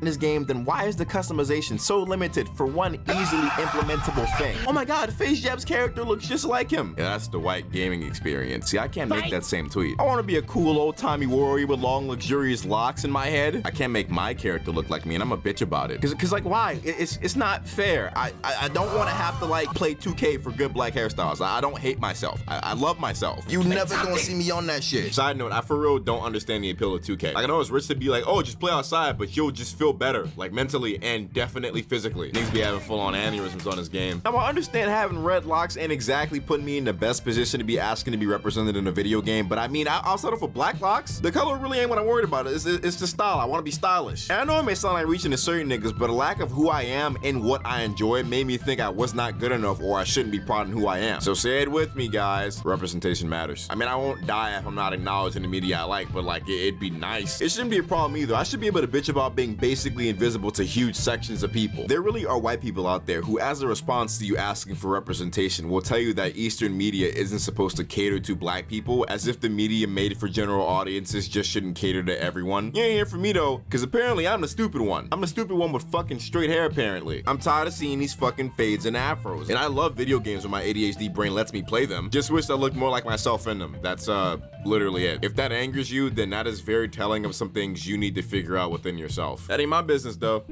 this game, then why is the customization so limited for one easily implementable thing? Oh my god, Phase Jab's character looks just like him. Yeah, that's the white gaming experience. See, I can't make that same tweet. I want to be a cool old-timey warrior with long, luxurious locks in my head. I can't make my character look like me, and I'm a bitch about it. Cause like, why? It's not fair. I don't want to have to like play 2K for good black hairstyles. I don't hate myself. I love myself. You never gonna see me on that shit. Side note, I for real don't understand the appeal of 2K. Like, I know it's rich to be like, oh, just play outside, but you'll just feel better, like mentally and definitely physically. Niggas be having full-on aneurysms on this game. Now, I understand having red locks ain't exactly putting me in the best position to be asking to be represented in a video game, but I mean, I'll settle for black locks. The color really ain't what I'm worried about. It's the style. I want to be stylish. And I know it may sound like reaching to certain niggas, but a lack of who I am and what I enjoy made me think I was not good enough or I shouldn't be proud in who I am. So say it with me, guys. Representation matters. I mean, I won't die if I'm not acknowledged in the media I like, but like, it'd be nice. It shouldn't be a problem either. I should be able to bitch about being basically invisible to huge sections of people. There really are white people out there who, as a response to you asking for representation, will tell you that Eastern media isn't supposed to cater to black people, as if the media made for general audiences just shouldn't cater to everyone. You ain't here for me though, because apparently I'm the stupid one. I'm the stupid one with fucking straight hair apparently. I'm tired of seeing these fucking fades and afros. And I love video games when my ADHD brain lets me play them. Just wish I looked more like myself in them. That's literally it. If that angers you, then that is very telling of some things you need to figure out within yourself. That ain't my business though.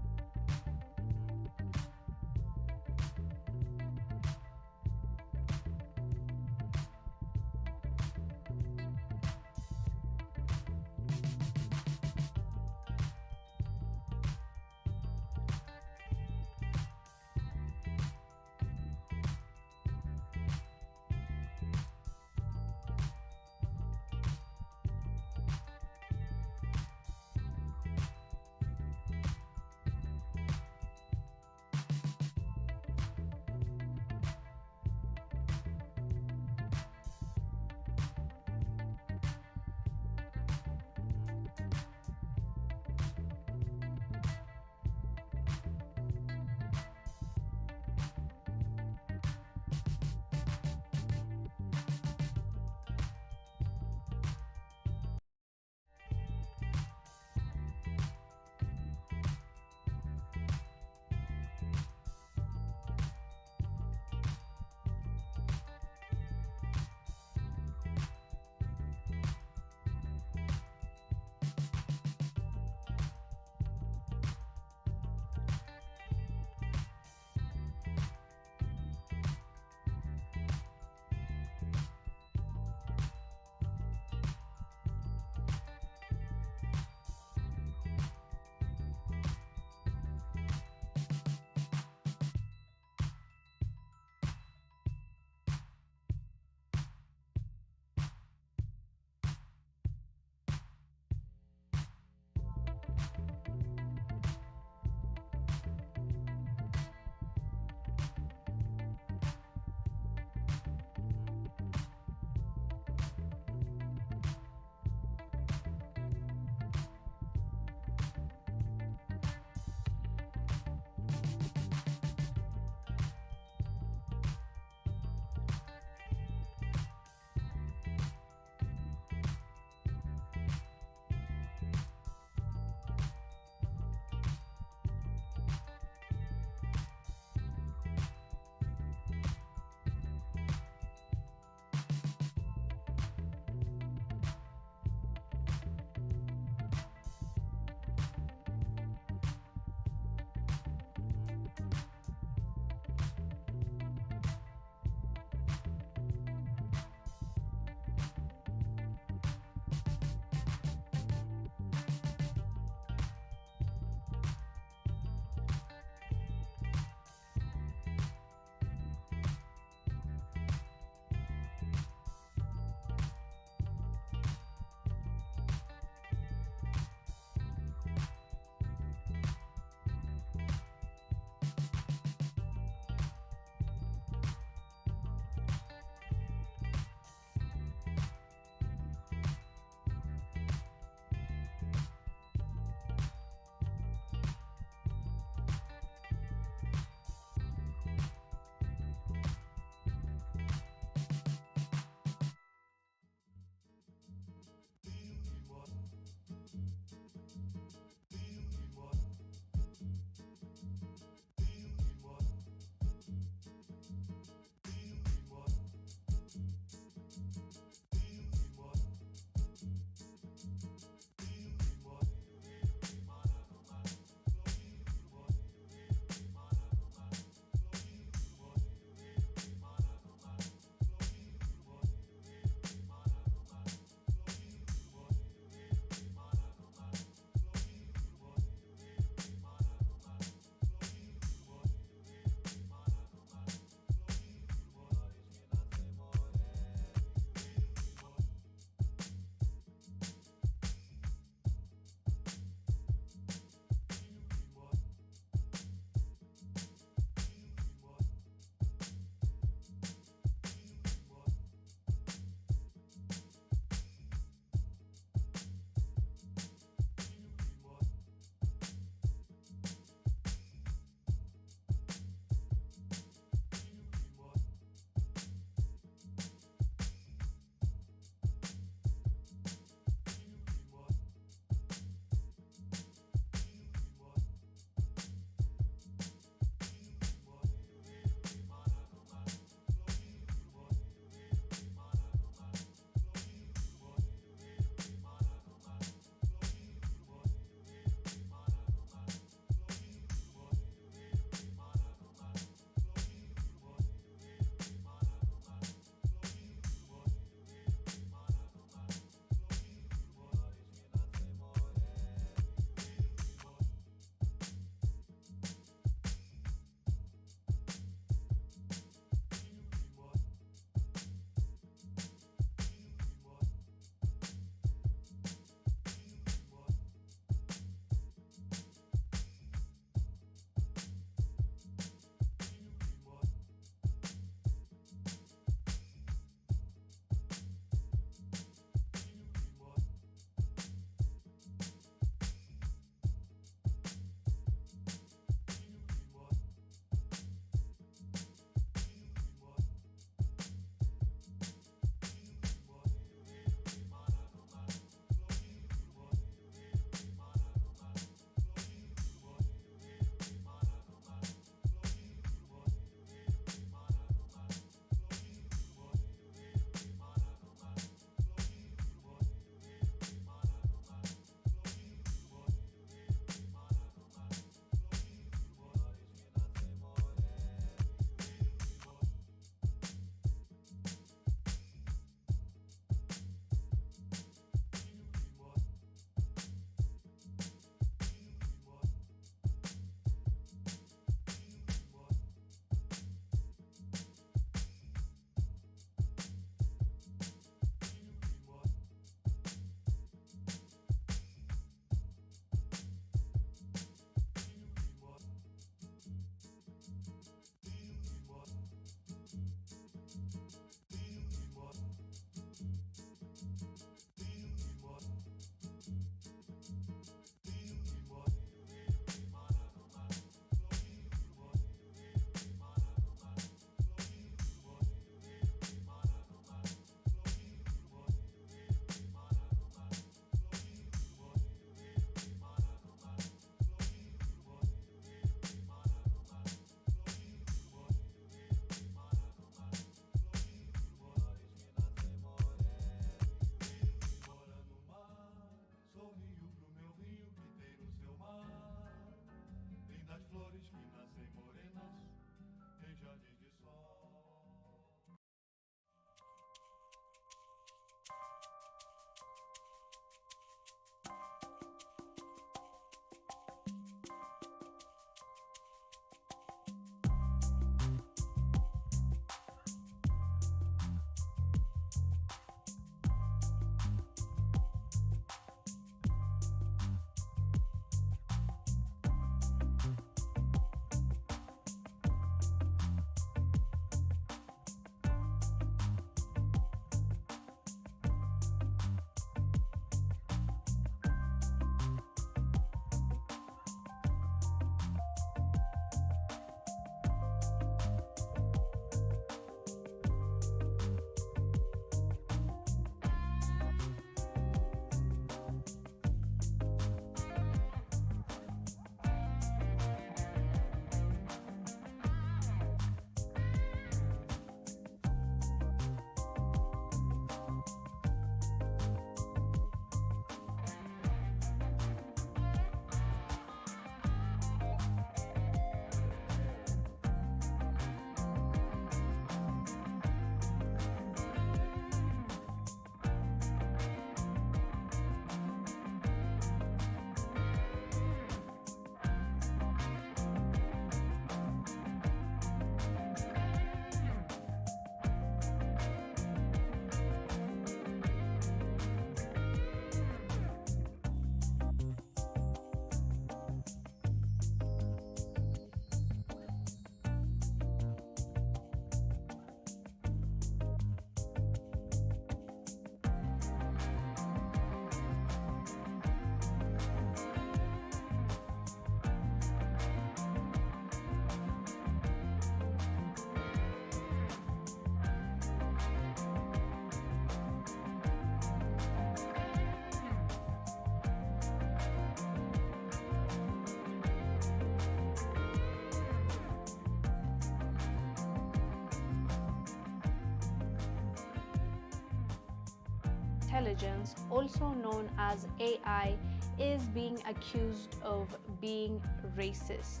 intelligence, also known as AI, is being accused of being racist.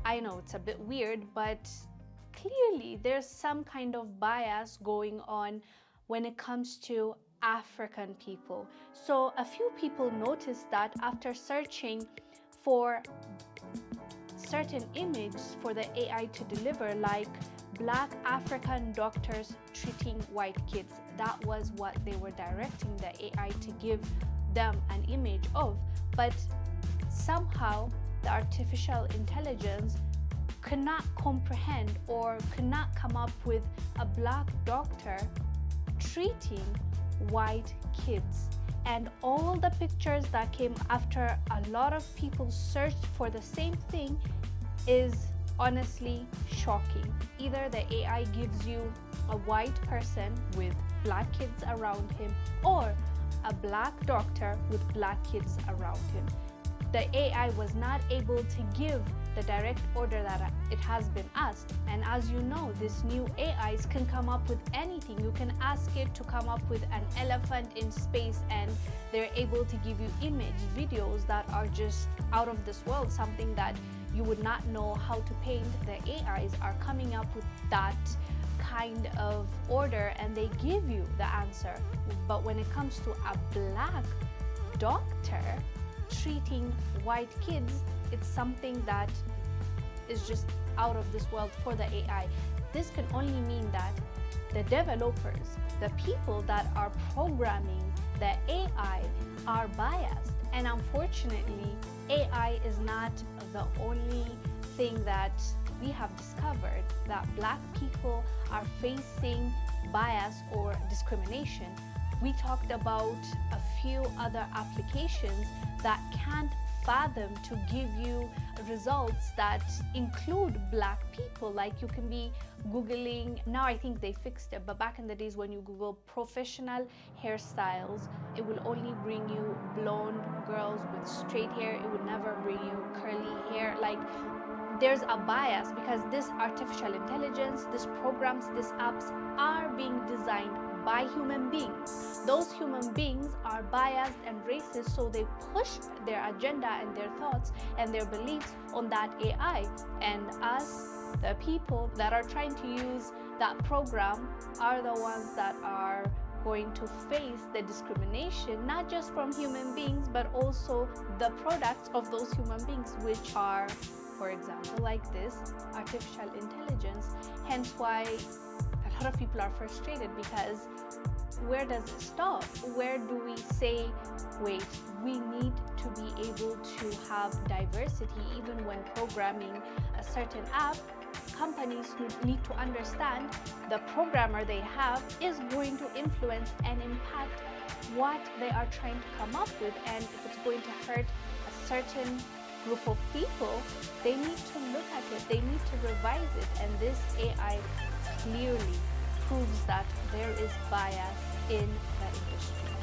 I know it's a bit weird, but clearly there's some kind of bias going on when it comes to African people. So a few people noticed that after searching for certain images for the AI to deliver, like Black African doctors treating white kids. That was what they were directing the AI to give them an image of. But somehow the artificial intelligence could not comprehend or could not come up with a Black doctor treating white kids. And all the pictures that came after a lot of people searched for the same thing is honestly shocking. Either the AI gives you a white person with Black kids around him, or a Black doctor with Black kids around him. The AI was not able to give the direct order that it has been asked. And as you know, these new AIs can come up with anything. You can ask it to come up with an elephant in space, and they're able to give you videos that are just out of this world, something that you would not know how to paint. The AIs are coming up with that kind of order and they give you the answer. But when it comes to a Black doctor treating white kids, it's something that is just out of this world for the AI. This can only mean that the developers, the people that are programming the AI, are biased. And unfortunately, AI is not the only thing that we have discovered that Black people are facing bias or discrimination. We talked about a few other applications that can't fathom to give you results that include Black people. Like you can be Googling, now I think they fixed it, but back in the days when you Google professional hairstyles, it will only bring you blonde girls with straight hair. It would never bring you curly hair. Like there's a bias because this artificial intelligence, these programs, these apps are being designed by human beings. Those human beings are biased and racist, so they push their agenda and their thoughts and their beliefs on that AI. And us, the people that are trying to use that program, are the ones that are going to face the discrimination, not just from human beings, but also the products of those human beings, which are, for example, like this artificial intelligence. Hence why a lot of people are frustrated, because where does it stop? Where do we say, wait, we need to be able to have diversity even when programming a certain app? Companies need to understand the programmer they have is going to influence and impact what they are trying to come up with. And if it's going to hurt a certain group of people, they need to look at it, they need to revise it. And this AI clearly proves that there is bias in the industry.